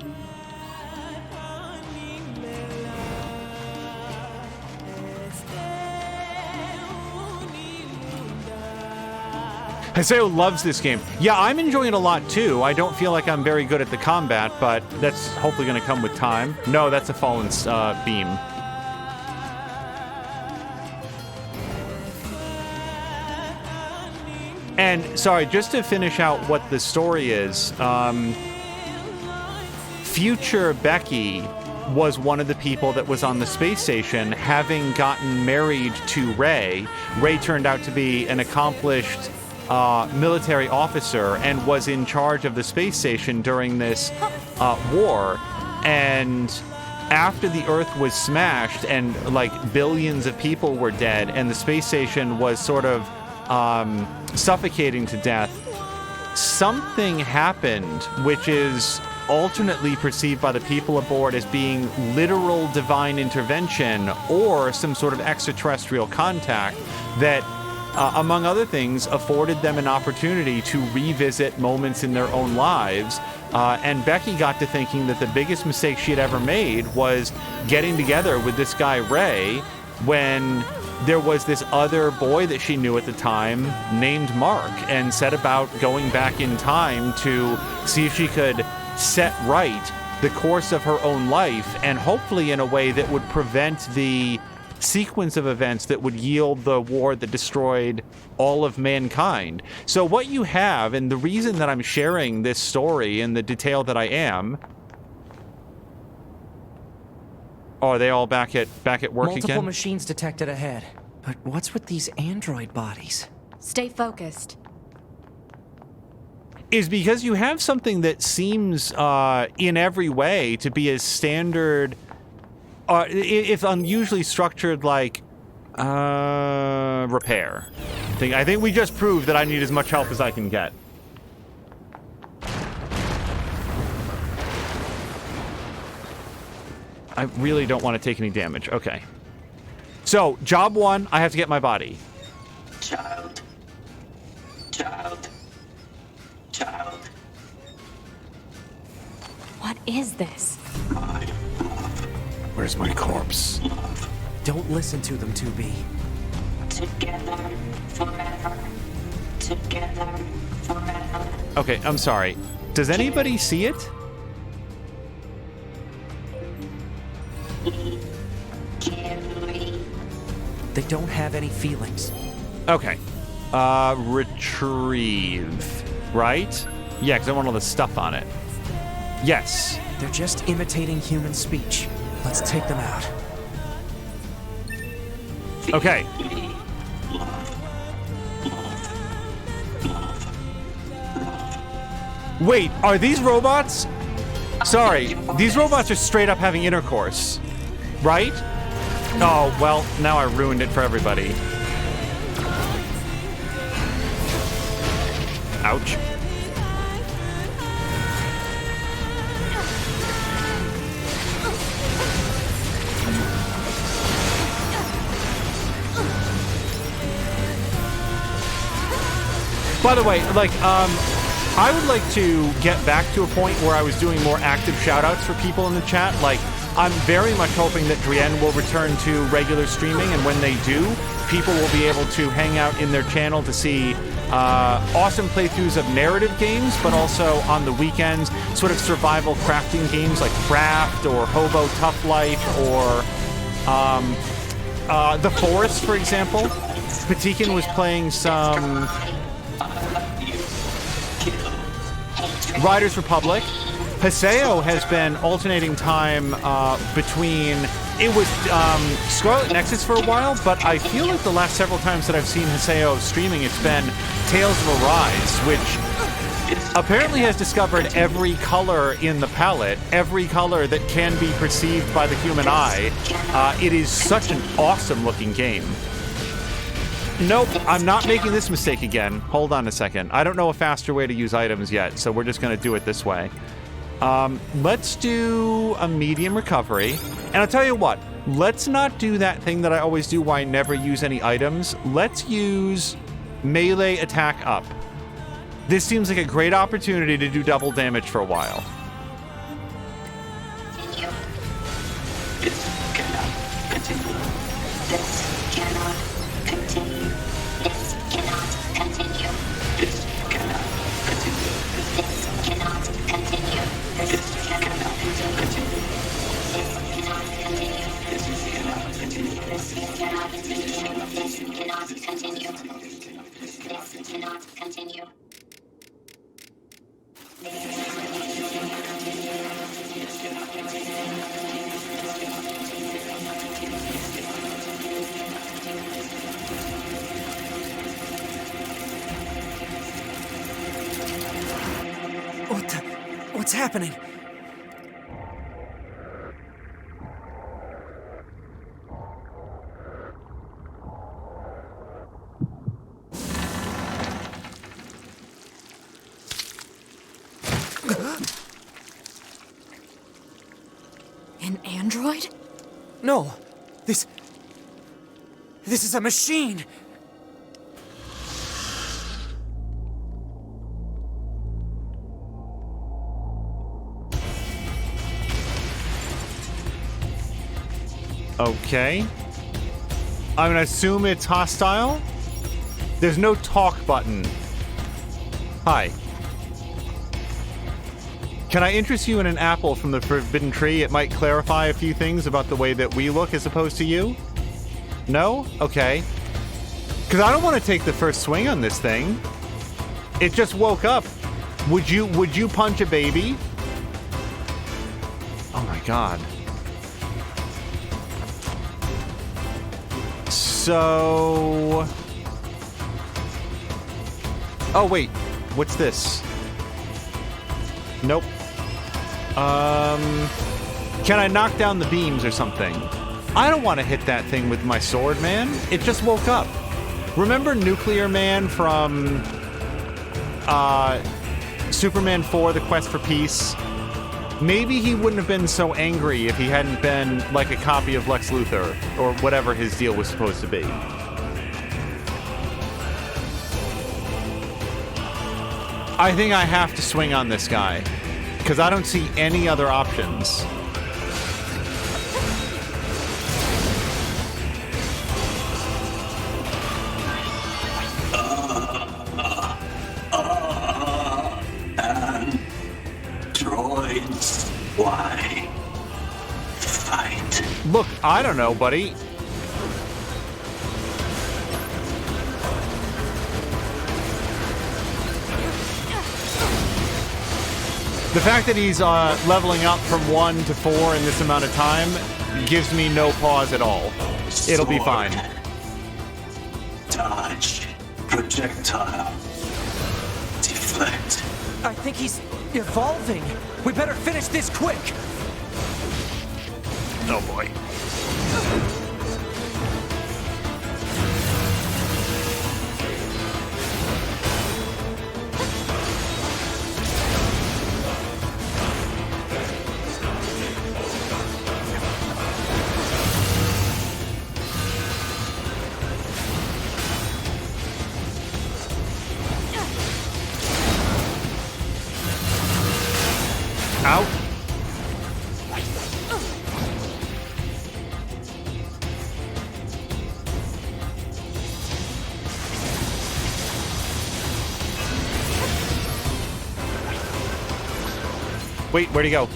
Haseo loves this game. Yeah, I'm enjoying it a lot too. I don't feel like I'm very good at the combat, but that's hopefully going to come with time. No, that's a fallen beam. And, sorry, just to finish out what the story is, future Becky was one of the people that was on the space station, having gotten married to Ray. Ray turned out to be an accomplished military officer and was in charge of the space station during this war. And after the Earth was smashed and like billions of people were dead and the space station was sort of suffocating to death, something happened which is alternately perceived by the people aboard as being literal divine intervention or some sort of extraterrestrial contact that, among other things, afforded them an opportunity to revisit moments in their own lives. And Becky got to thinking that the biggest mistake she had ever made was getting together with this guy, Ray, when there was this other boy that she knew at the time named Mark, and set about going back in time to see if she could set right the course of her own life, and hopefully in a way that would prevent the sequence of events that would yield the war that destroyed all of mankind. So what you have, and the reason that I'm sharing this story in the detail that I am... Oh, are they all back at work again? Multiple machines detected ahead. But what's with these android bodies? Stay focused. Is because you have something that seems in every way to be as standard, if unusually structured, like repair. I think we just proved that I need as much help as I can get. I really don't want to take any damage. Okay. So, job one, I have to get my body. Child. Child. Child. What is this? Where's my corpse? Don't listen to them, 2B. Together forever. Together forever. Okay, I'm sorry. Does anybody see it? They don't have any feelings. Okay. Retrieve. Right? Yeah, because I want all the stuff on it. Yes. They're just imitating human speech. Let's take them out. Okay. Wait, are these robots? Sorry, these robots are straight up having intercourse. Right? Oh, well, now I ruined it for everybody. Ouch. By the way, like, I would like to get back to a point where I was doing more active shoutouts for people in the chat. Like, I'm very much hoping that Drienne will return to regular streaming, and when they do, people will be able to hang out in their channel to see awesome playthroughs of narrative games, but also on the weekends, sort of survival crafting games like Craft or Hobo Tough Life or The Forest, for example. Patikin was playing some Riders Republic. Haseo has been alternating time between... It was Scarlet Nexus for a while, but I feel like the last several times that I've seen Haseo streaming, it's been Tales of Arise, which apparently has discovered every color in the palette, every color that can be perceived by the human eye. It is such an awesome-looking game. Nope, I'm not making this mistake again. Hold on a second. I don't know a faster way to use items yet, so we're just going to do it this way. Let's do a medium recovery. And I'll tell you what, let's not do that thing that I always do where I never use any items. Let's use melee attack up. This seems like a great opportunity to do double damage for a while. This cannot continue. This cannot continue. This cannot continue. This cannot continue. This cannot continue. This cannot continue. This cannot continue. This cannot continue. This cannot continue. This cannot continue. This cannot continue. What's happening? An android? No. This is a machine. Okay. I'm gonna assume it's hostile. There's no talk button. Hi. Can I interest you in an apple from the forbidden tree? It might clarify a few things about the way that we look as opposed to you. No? Okay. Because I don't want to take the first swing on this thing. It just woke up. Would you punch a baby? Oh my god. So... Oh wait, what's this? Nope. Can I knock down the beams or something? I don't want to hit that thing with my sword, man. It just woke up. Remember Nuclear Man from Superman 4, The Quest for Peace? Maybe he wouldn't have been so angry if he hadn't been like a copy of Lex Luthor, or whatever his deal was supposed to be. I think I have to swing on this guy, because I don't see any other options. Androids, why fight? Look, I don't know, buddy. The fact that he's leveling up from 1 to 4 in this amount of time gives me no pause at all. It'll be fine. Dodge. Projectile. Deflect. I think he's evolving. We better finish this quick. Oh boy. Out. Wait, where'd he go?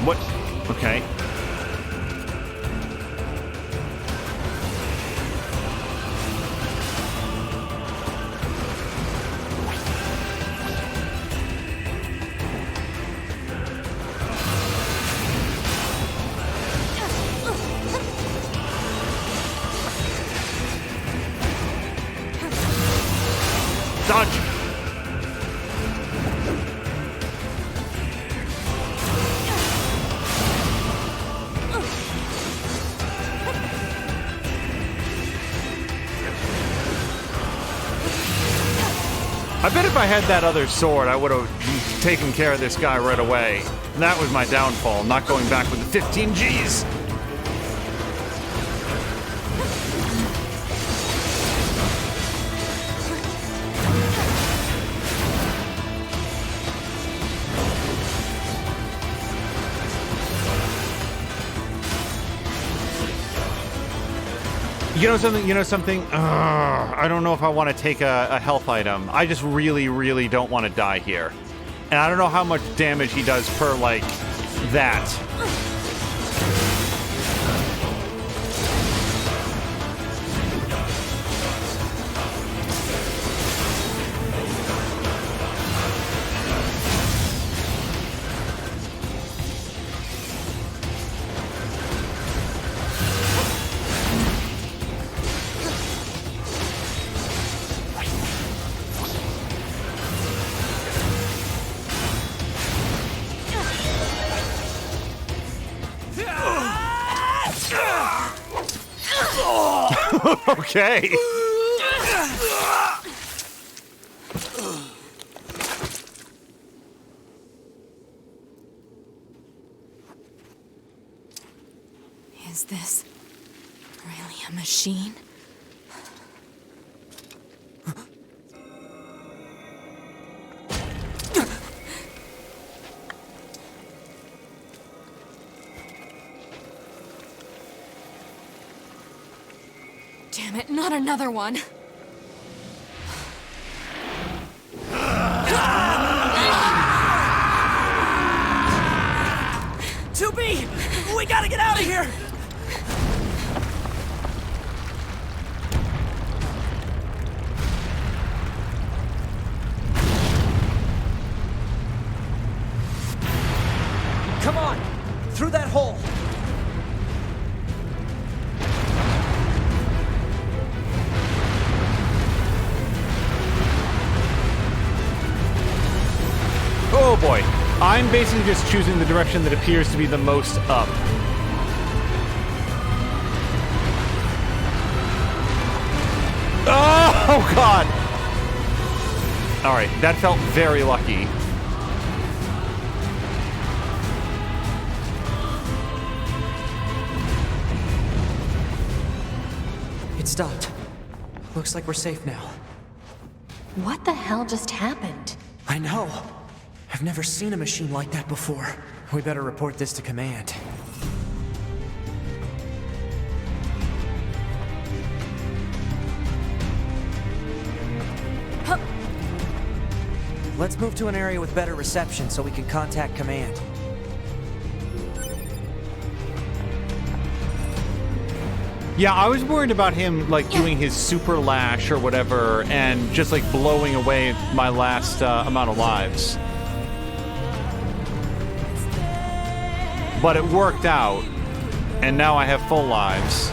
What? Okay. Dodge! I bet if I had that other sword, I would have taken care of this guy right away. And that was my downfall, not going back with the 15 Gs. You know something? I don't know if I want to take a health item. I just really, really don't want to die here. And I don't know how much damage he does per, like, that. Okay. Is this really a machine? Damn it, not another one. 2B! We gotta get out of here! Come on! Through that hole! Oh boy. I'm basically just choosing the direction that appears to be the most up. Oh god! Alright, that felt very lucky. It stopped. Looks like we're safe now. What the hell just happened? I know. I've never seen a machine like that before. We better report this to command. Huh. Let's move to an area with better reception so we can contact command. Yeah, I was worried about him, like, doing his super lash or whatever and just, like, blowing away my last amount of lives. But it worked out, and now I have full lives.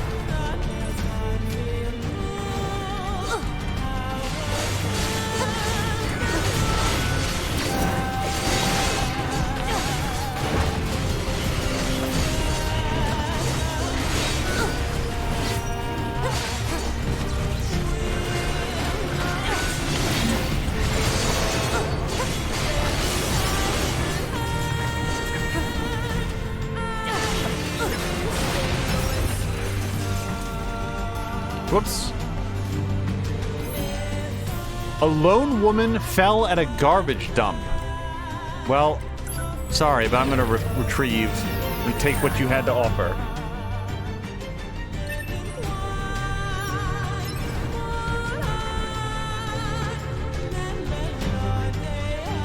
Whoops. A lone woman fell at a garbage dump. Well, sorry, but I'm gonna retrieve and take what you had to offer.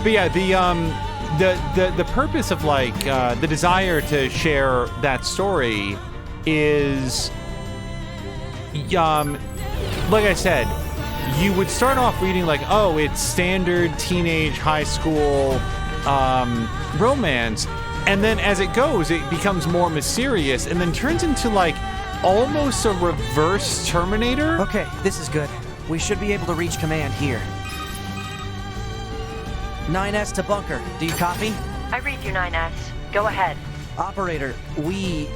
But yeah, the purpose of, like, the desire to share that story is, like I said, you would start off reading like, oh, it's standard teenage high school romance, and then as it goes, it becomes more mysterious, and then turns into like almost a reverse Terminator. Okay, this is good. We should be able to reach command here. 9S to bunker. Do you copy? I read you, 9S. Go ahead. Operator, we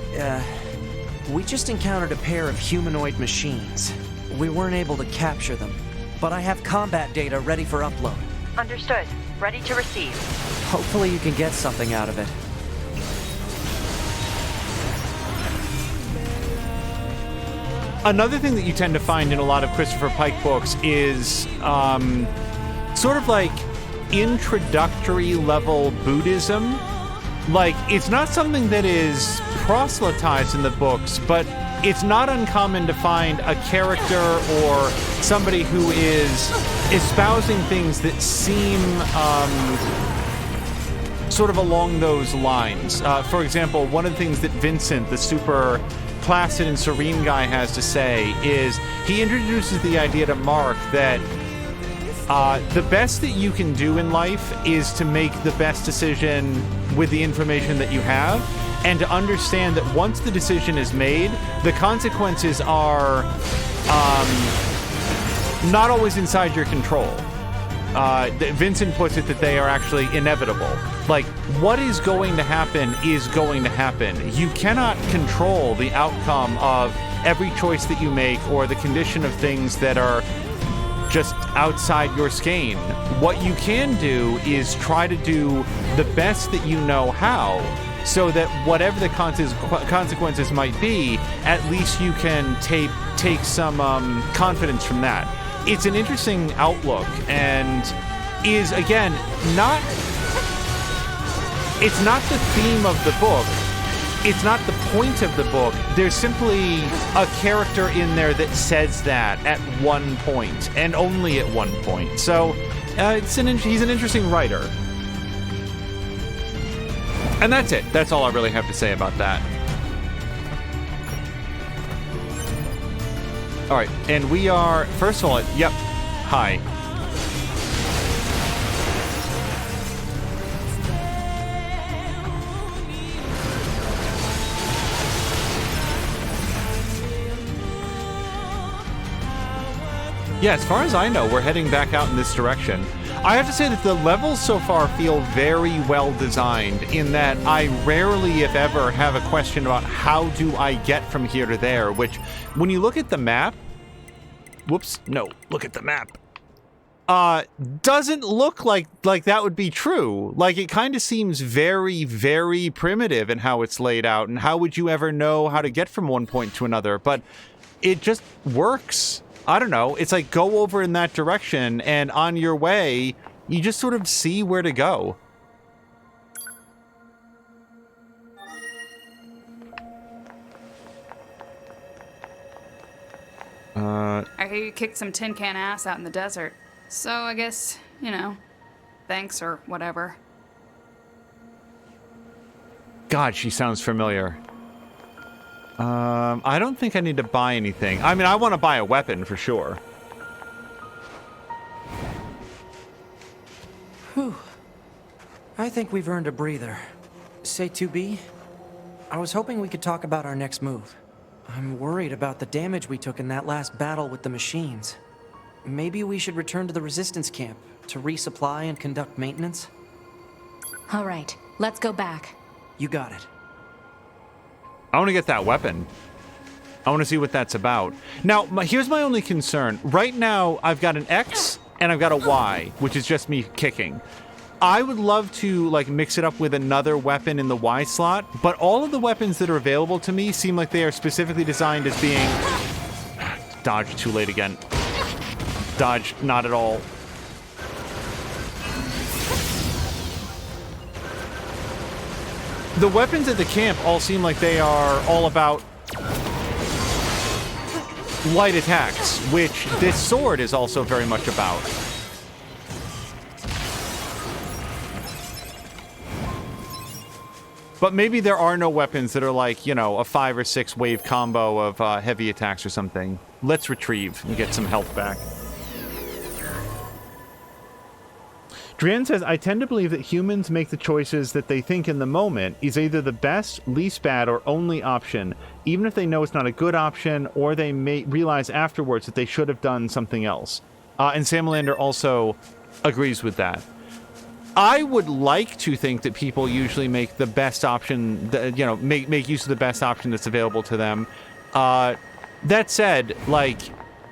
just encountered a pair of humanoid machines. We weren't able to capture them, but I have combat data ready for upload. Understood. Ready to receive. Hopefully you can get something out of it. Another thing that you tend to find in a lot of Christopher Pike books is sort of like introductory level Buddhism. Like, it's not something that is proselytized in the books, but it's not uncommon to find a character or somebody who is espousing things that seem sort of along those lines. For example, one of the things that Vincent, the super placid and serene guy, has to say is he introduces the idea to Mark that the best that you can do in life is to make the best decision with the information that you have, and to understand that once the decision is made, the consequences are not always inside your control. Vincent puts it that they are actually inevitable. Like, what is going to happen is going to happen. You cannot control the outcome of every choice that you make or the condition of things that are just outside your skein. What you can do is try to do the best that you know how, so that whatever the consequences might be, at least you can take some confidence from that. It's an interesting outlook, and is, again, it's not the theme of the book. It's not the point of the book. There's simply a character in there that says that at one point, and only at one point. So he's an interesting writer. And that's it. That's all I really have to say about that. All right, and we are, first of all, yep, hi. Yeah, as far as I know, we're heading back out in this direction. I have to say that the levels so far feel very well designed, in that I rarely, if ever, have a question about how do I get from here to there, which, when you look at the map, look at the map, doesn't look like that would be true. Like, it kind of seems very, very primitive in how it's laid out, and how would you ever know how to get from one point to another? But it just works. I don't know. It's like, go over in that direction, and on your way, you just sort of see where to go. I hear you kicked some tin can ass out in the desert. So I guess, thanks or whatever. God, she sounds familiar. I don't think I need to buy anything. I mean, I want to buy a weapon for sure. Whew. I think we've earned a breather. Say 2B? I was hoping we could talk about our next move. I'm worried about the damage we took in that last battle with the machines. Maybe we should return to the resistance camp to resupply and conduct maintenance? All right, let's go back. You got it. I want to get that weapon. I want to see what that's about. Now, here's my only concern. Right now, I've got an X and I've got a Y, which is just me kicking. I would love to, like, mix it up with another weapon in the Y slot, but all of the weapons that are available to me seem like they are specifically designed as being... Dodge, too late again. Dodge, not at all. The weapons at the camp all seem like they are all about light attacks, which this sword is also very much about. But maybe there are no weapons that are like, a 5 or 6 wave combo of heavy attacks or something. Let's retrieve and get some health back. Drian says, I tend to believe that humans make the choices that they think in the moment is either the best, least bad, or only option, even if they know it's not a good option, or they may realize afterwards that they should have done something else. And Samalander also agrees with that. I would like to think that people usually make the best option, make use of the best option that's available to them. That said,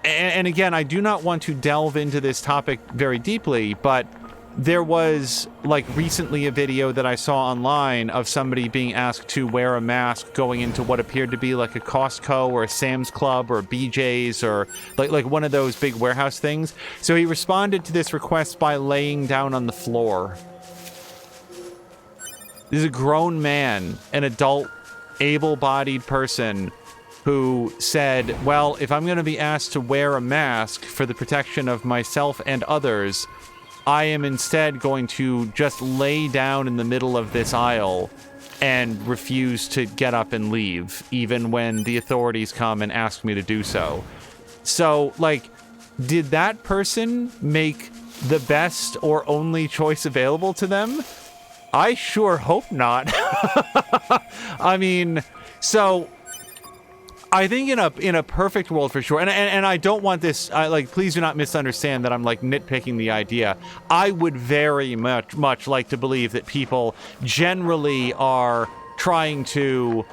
and again, I do not want to delve into this topic very deeply, but there was, recently a video that I saw online of somebody being asked to wear a mask going into what appeared to be like a Costco or a Sam's Club or a BJ's or like one of those big warehouse things. So he responded to this request by laying down on the floor. This is a grown man, an adult, able-bodied person who said, well, if I'm going to be asked to wear a mask for the protection of myself and others, I am instead going to just lay down in the middle of this aisle and refuse to get up and leave, even when the authorities come and ask me to do so. So, did that person make the best or only choice available to them? I sure hope not. I mean, so... I think in a perfect world for sure, and I don't want this, please do not misunderstand that I'm nitpicking the idea. I would very much like to believe that people generally are trying to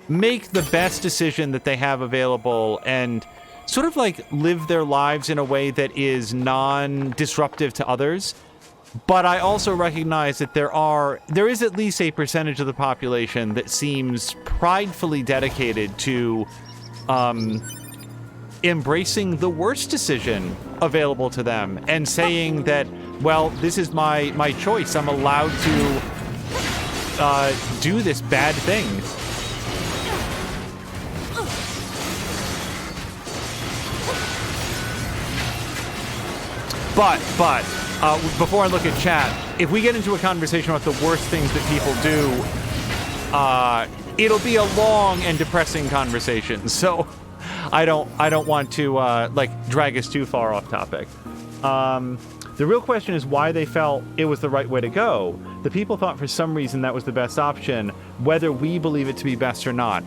make the best decision that they have available and sort of like live their lives in a way that is non-disruptive to others. But I also recognize that there is at least a percentage of the population that seems pridefully dedicated to embracing the worst decision available to them and saying that, well, this is my choice. I'm allowed to do this bad thing. But before I look at chat, if we get into a conversation about the worst things that people do, it'll be a long and depressing conversation. So I don't want to like drag us too far off topic. The real question is why they felt it was the right way to go. The people thought for some reason that was the best option, whether we believe it to be best or not.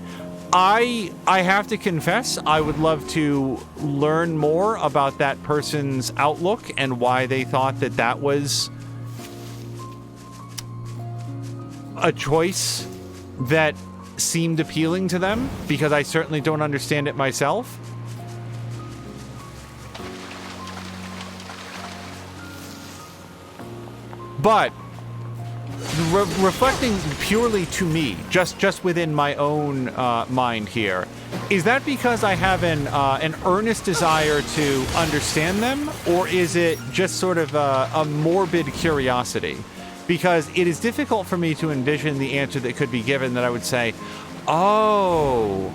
I have to confess, I would love to learn more about that person's outlook and why they thought that that was a choice that seemed appealing to them, because I certainly don't understand it myself. But reflecting purely to me, just within my own mind here, is that because I have an earnest desire to understand them, or is it just sort of a morbid curiosity? Because it is difficult for me to envision the answer that could be given that I would say, oh,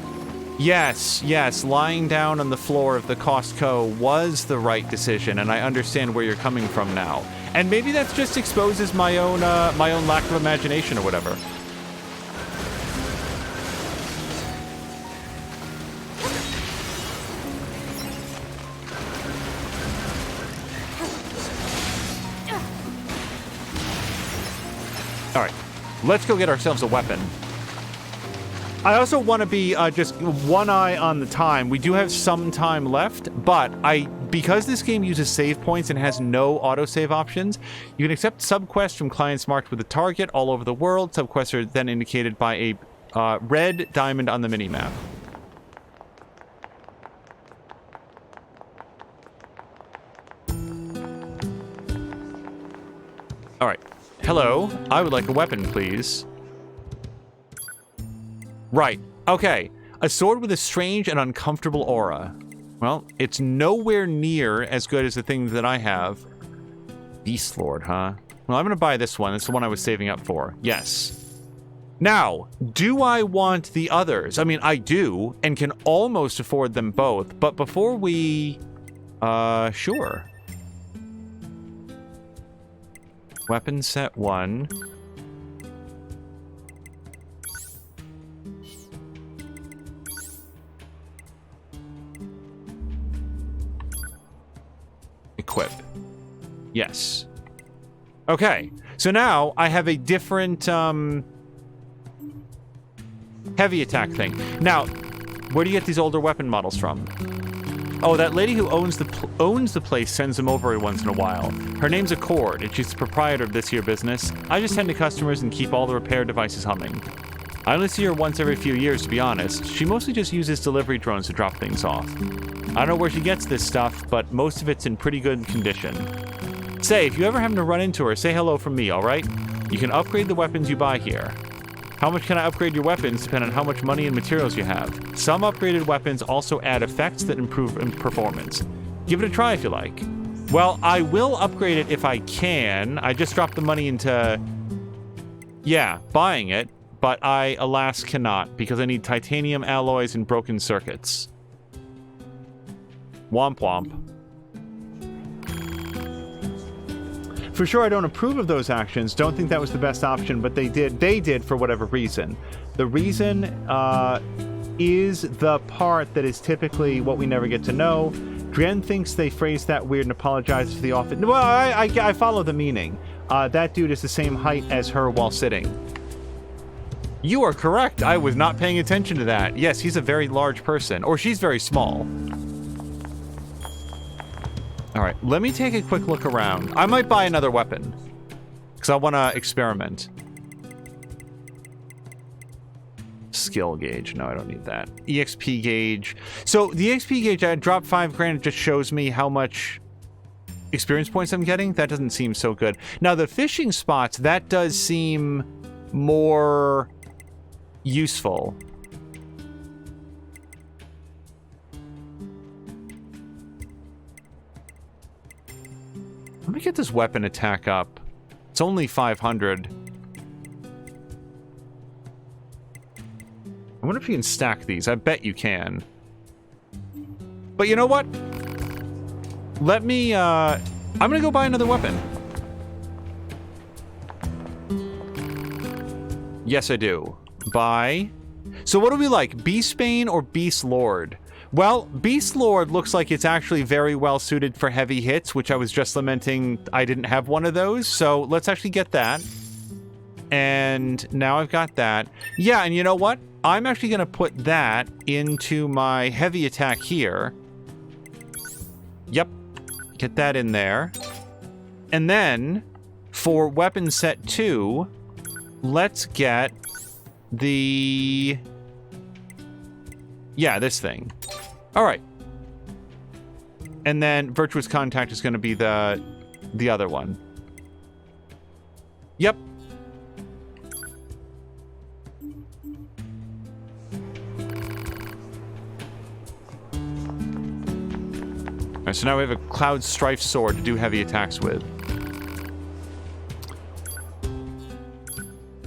yes, lying down on the floor of the Costco was the right decision, and I understand where you're coming from now. And maybe that just exposes my own lack of imagination or whatever. All right, let's go get ourselves a weapon. I also want to be just one eye on the time. We do have some time left, but because this game uses save points and has no autosave options, you can accept subquests from clients marked with a target all over the world. Subquests are then indicated by a red diamond on the minimap. All right. Hello. I would like a weapon, please. Right. Okay. A sword with a strange and uncomfortable aura. Well, it's nowhere near as good as the thing that I have. Beast Lord, huh? Well, I'm going to buy this one. It's the one I was saving up for. Yes. Now, do I want the others? I mean, I do, and can almost afford them both. But before we... sure. Weapon set 1. Equip. Yes. Okay. So now I have a different heavy attack thing. Now, where do you get these older weapon models from? Oh, that lady who owns the place sends them over every once in a while. Her name's Accord, and she's the proprietor of this here business. I just tend to customers and keep all the repair devices humming. I only see her once every few years, to be honest. She mostly just uses delivery drones to drop things off. I don't know where she gets this stuff, but most of it's in pretty good condition. Say, if you ever happen to run into her, say hello from me, alright? You can upgrade the weapons you buy here. How much can I upgrade your weapons depends on how much money and materials you have. Some upgraded weapons also add effects that improve performance. Give it a try if you like. Well, I will upgrade it if I can. I just dropped the money into... yeah, buying it. But I, alas, cannot, because I need titanium alloys and broken circuits. Womp womp. For sure, I don't approve of those actions. Don't think that was the best option, but they did for whatever reason. The reason is the part that is typically what we never get to know. Dren thinks they phrased that weird and apologizes for the office. Well, I follow the meaning. That dude is the same height as her while sitting. You are correct. I was not paying attention to that. Yes, he's a very large person. Or she's very small. Alright, let me take a quick look around. I might buy another weapon. Because I want to experiment. skill gauge. No, I don't need that. EXP gauge. So the EXP gauge, I dropped 5 grand. It just shows me how much experience points I'm getting. That doesn't seem so good. Now the fishing spots, that does seem more useful. Let me get this weapon attack up. It's only 500. I wonder if you can stack these. I bet you can. But you know what? Let me, I'm gonna go buy another weapon. Yes, I do. Buy. So what do we like? Beastbane or Beast Lord? Well, Beast Lord looks like it's actually very well suited for heavy hits, which I was just lamenting I didn't have one of those. So let's actually get that. And now I've got that. Yeah, and you know what? I'm actually going to put that into my heavy attack here. Yep. Get that in there. And then, for weapon set 2, let's get the... Yeah, this thing. All right. And then Virtuous Contact is going to be the other one. Yep. All right, so now we have a Cloud Strife Sword to do heavy attacks with.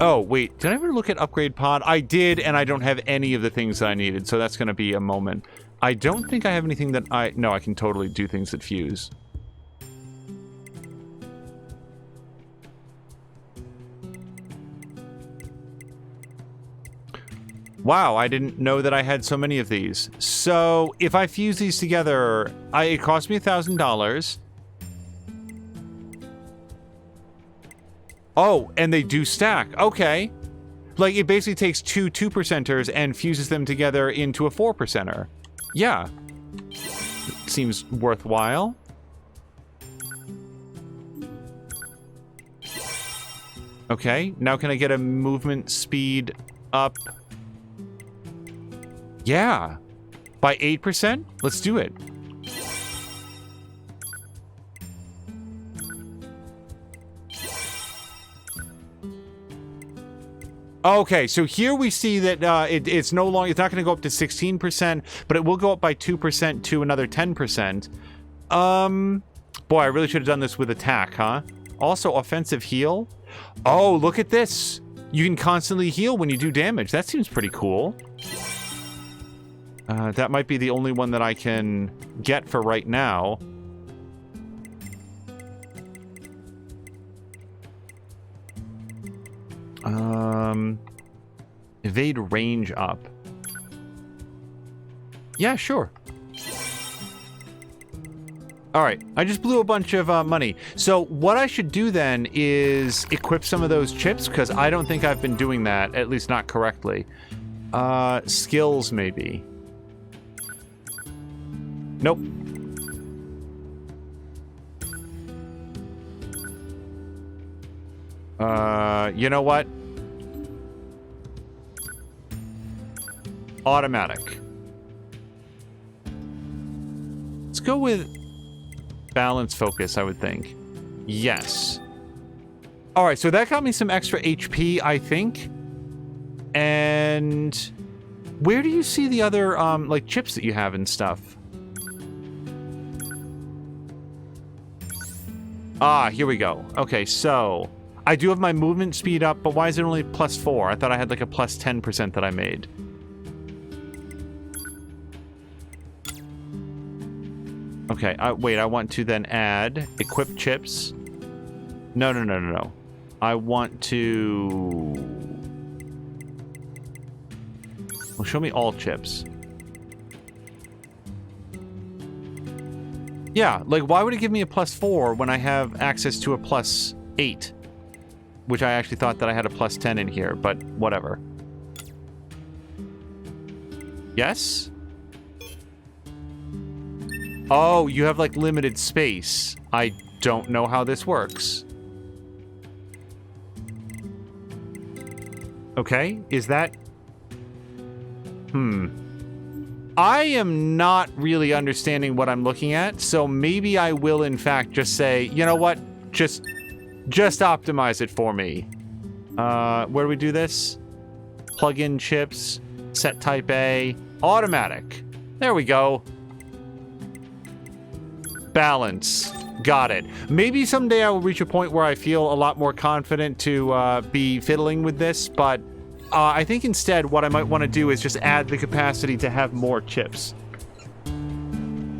Oh, wait. Did I ever look at Upgrade Pod? I did, and I don't have any of the things that I needed, so that's going to be a moment. I don't think I have anything that I... No, I can totally do things that fuse. Wow, I didn't know that I had so many of these. So, if I fuse these together, it cost me $1,000. Oh, and they do stack. Okay. Like, it basically takes two 2%ers and fuses them together into a 4%er. Yeah. Seems worthwhile. Okay, now can I get a movement speed up? Yeah. By 8%? Let's do it. Okay, so here we see that it's no longer, it's not going to go up to 16%, but it will go up by 2% to another 10%. Boy, I really should have done this with attack, huh? Also, offensive heal. Oh, look at this. You can constantly heal when you do damage. That seems pretty cool. That might be the only one that I can get for right now. Evade range up. Yeah, sure. All right, I just blew a bunch of money. So what I should do then is equip some of those chips, because I don't think I've been doing that, at least not correctly. Skills, maybe. Nope. You know what? Automatic. Let's go with balance focus, I would think. Yes. All right, so that got me some extra HP, I think. And where do you see the other, like, chips that you have and stuff? Ah, here we go. Okay, so I do have my movement speed up, but why is it only +4? I thought I had like a +10% that I made. Okay, wait, I want to then add equip chips. No. I want to... Well, show me all chips. Yeah, like, why would it give me a +4 when I have access to a +8? Which I actually thought that I had a +10 in here, but whatever. Yes? Oh, you have, like, limited space. I don't know how this works. Okay, is that... I am not really understanding what I'm looking at, so maybe I will in fact just say, you know what? Just optimize it for me. Where do we do this? Plug-in chips, set type A, automatic. There we go. Balance. Got it. Maybe someday I will reach a point where I feel a lot more confident to be fiddling with this, but I think instead what I might want to do is just add the capacity to have more chips.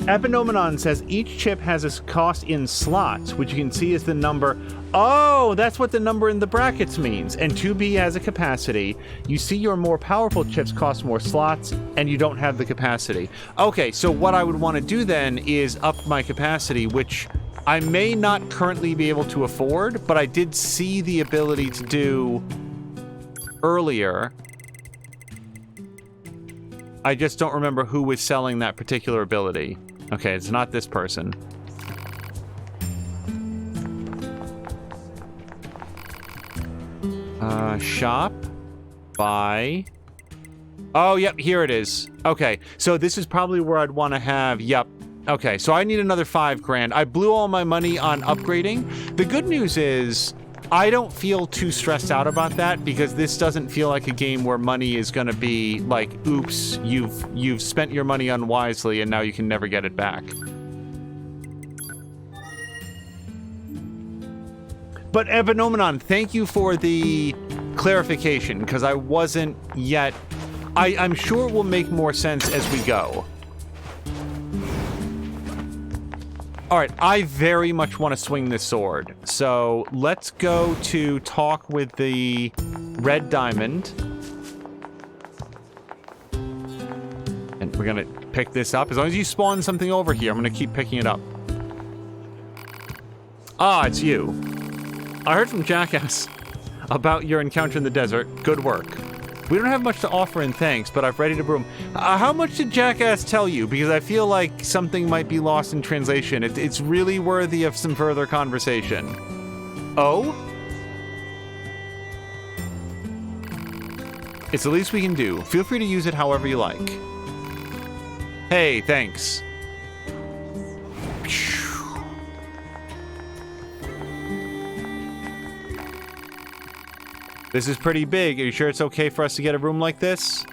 Epinomenon says each chip has a cost in slots, which you can see is the number. Oh, that's what the number in the brackets means. And 2B has a capacity. You see your more powerful chips cost more slots, and you don't have the capacity. Okay, so what I would want to do then is up my capacity, which I may not currently be able to afford, but I did see the ability to do earlier. I just don't remember who was selling that particular ability. Okay, it's not this person. Shop. Buy. Oh, yep, here it is. Okay, so this is probably where I'd want to have, yep. Okay, so I need another $5,000. I blew all my money on upgrading. The good news is I don't feel too stressed out about that because this doesn't feel like a game where money is going to be like, oops, you've spent your money unwisely and now you can never get it back. But Epinomenon, thank you for the clarification because I wasn't yet. I'm sure it will make more sense as we go. All right, I very much want to swing this sword. So let's go to talk with the red diamond. And we're going to pick this up. As long as you spawn something over here, I'm going to keep picking it up. Ah, it's you. I heard from Jackass about your encounter in the desert. Good work. We don't have much to offer in thanks, but I've ready to broom. How much did Jackass tell you? Because I feel like something might be lost in translation. It's really worthy of some further conversation. Oh? It's the least we can do. Feel free to use it however you like. Hey, thanks. This is pretty big. Are you sure it's okay for us to get a room like this?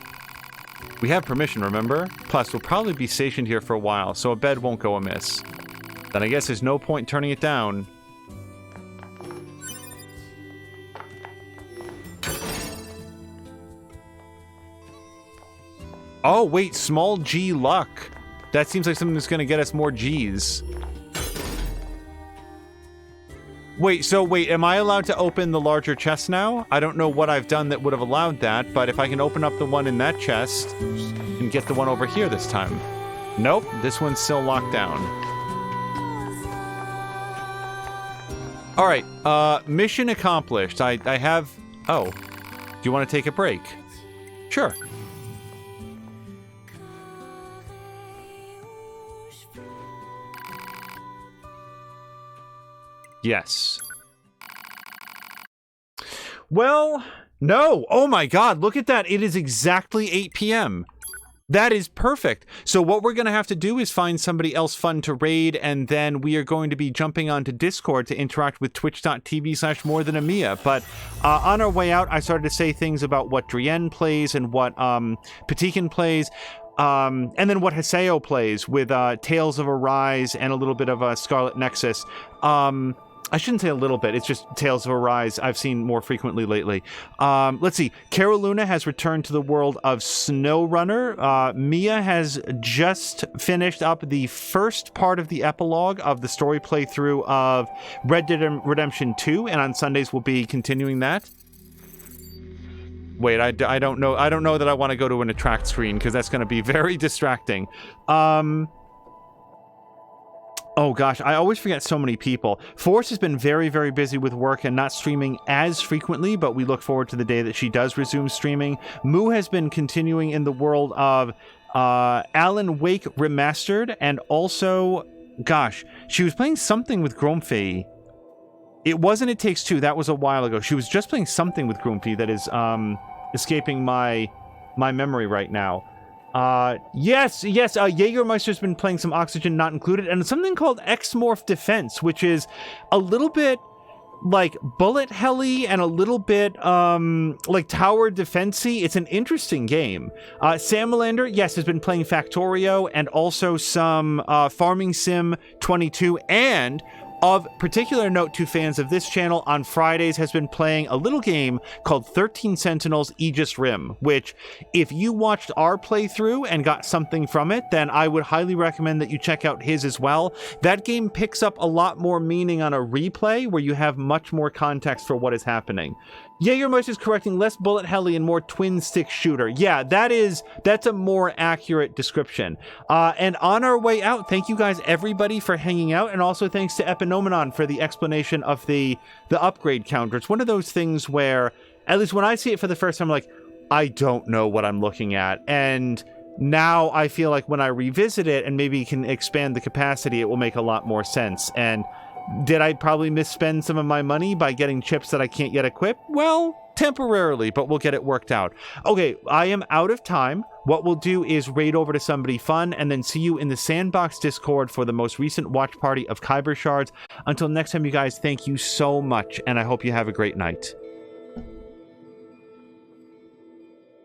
We have permission, remember? Plus, we'll probably be stationed here for a while, so a bed won't go amiss. Then I guess there's no point turning it down. Oh, wait, small G luck. That seems like something that's going to get us more Gs. Wait, am I allowed to open the larger chest now? I don't know what I've done that would have allowed that, but if I can open up the one in that chest and get the one over here this time. Nope, this one's still locked down. All right, mission accomplished. I have... Oh, do you want to take a break? Sure. Yes. Well, no. Oh my God, look at that. It is exactly 8 p.m. That is perfect. So what we're going to have to do is find somebody else fun to raid, and then we are going to be jumping onto Discord to interact with twitch.tv/morethanamia. But on our way out, I started to say things about what Drienne plays and what Patikin plays. And then what Haseo plays with Tales of Arise and a little bit of Scarlet Nexus. I shouldn't say a little bit. It's just Tales of Arise I've seen more frequently lately. Let's see. Caroluna has returned to the world of SnowRunner. Mia has just finished up the first part of the epilogue of the story playthrough of Red Dead Redemption 2, and on Sundays we'll be continuing that. Wait, I don't know. I don't know that I want to go to an attract screen because that's going to be very distracting. Oh gosh, I always forget so many people. Force has been very, very busy with work and not streaming as frequently, but we look forward to the day that she does resume streaming. Moo has been continuing in the world of Alan Wake Remastered, and also, gosh, she was playing something with Grumpy. It wasn't It Takes Two, that was a while ago. She was just playing something with Grumpy that is escaping my my memory right now. Yes, Jägermeister's been playing some Oxygen Not Included, and something called X-Morph Defense, which is a little bit like bullet helly and a little bit like tower defensey. It's an interesting game. Sam Melander, yes, has been playing Factorio and also some Farming Sim 22, and of particular note to fans of this channel, on Fridays has been playing a little game called 13 Sentinels Aegis Rim, which if you watched our playthrough and got something from it, then I would highly recommend that you check out his as well. That game picks up a lot more meaning on a replay where you have much more context for what is happening. Jägermeister is correcting, less bullet heli and more twin stick shooter. Yeah, that's a more accurate description. And on our way out, thank you guys everybody for hanging out, and also thanks to Epinomenon for the explanation of the upgrade counter. It's one of those things where, at least when I see it for the first time, I'm like, I don't know what I'm looking at. And now I feel like when I revisit it and maybe can expand the capacity, it will make a lot more sense. And did I probably misspend some of my money by getting chips that I can't yet equip? Well, temporarily, but we'll get it worked out. Okay, I am out of time. What we'll do is raid over to somebody fun and then see you in the Sandbox Discord for the most recent watch party of Kyber Shards. Until next time, you guys, thank you so much, and I hope you have a great night.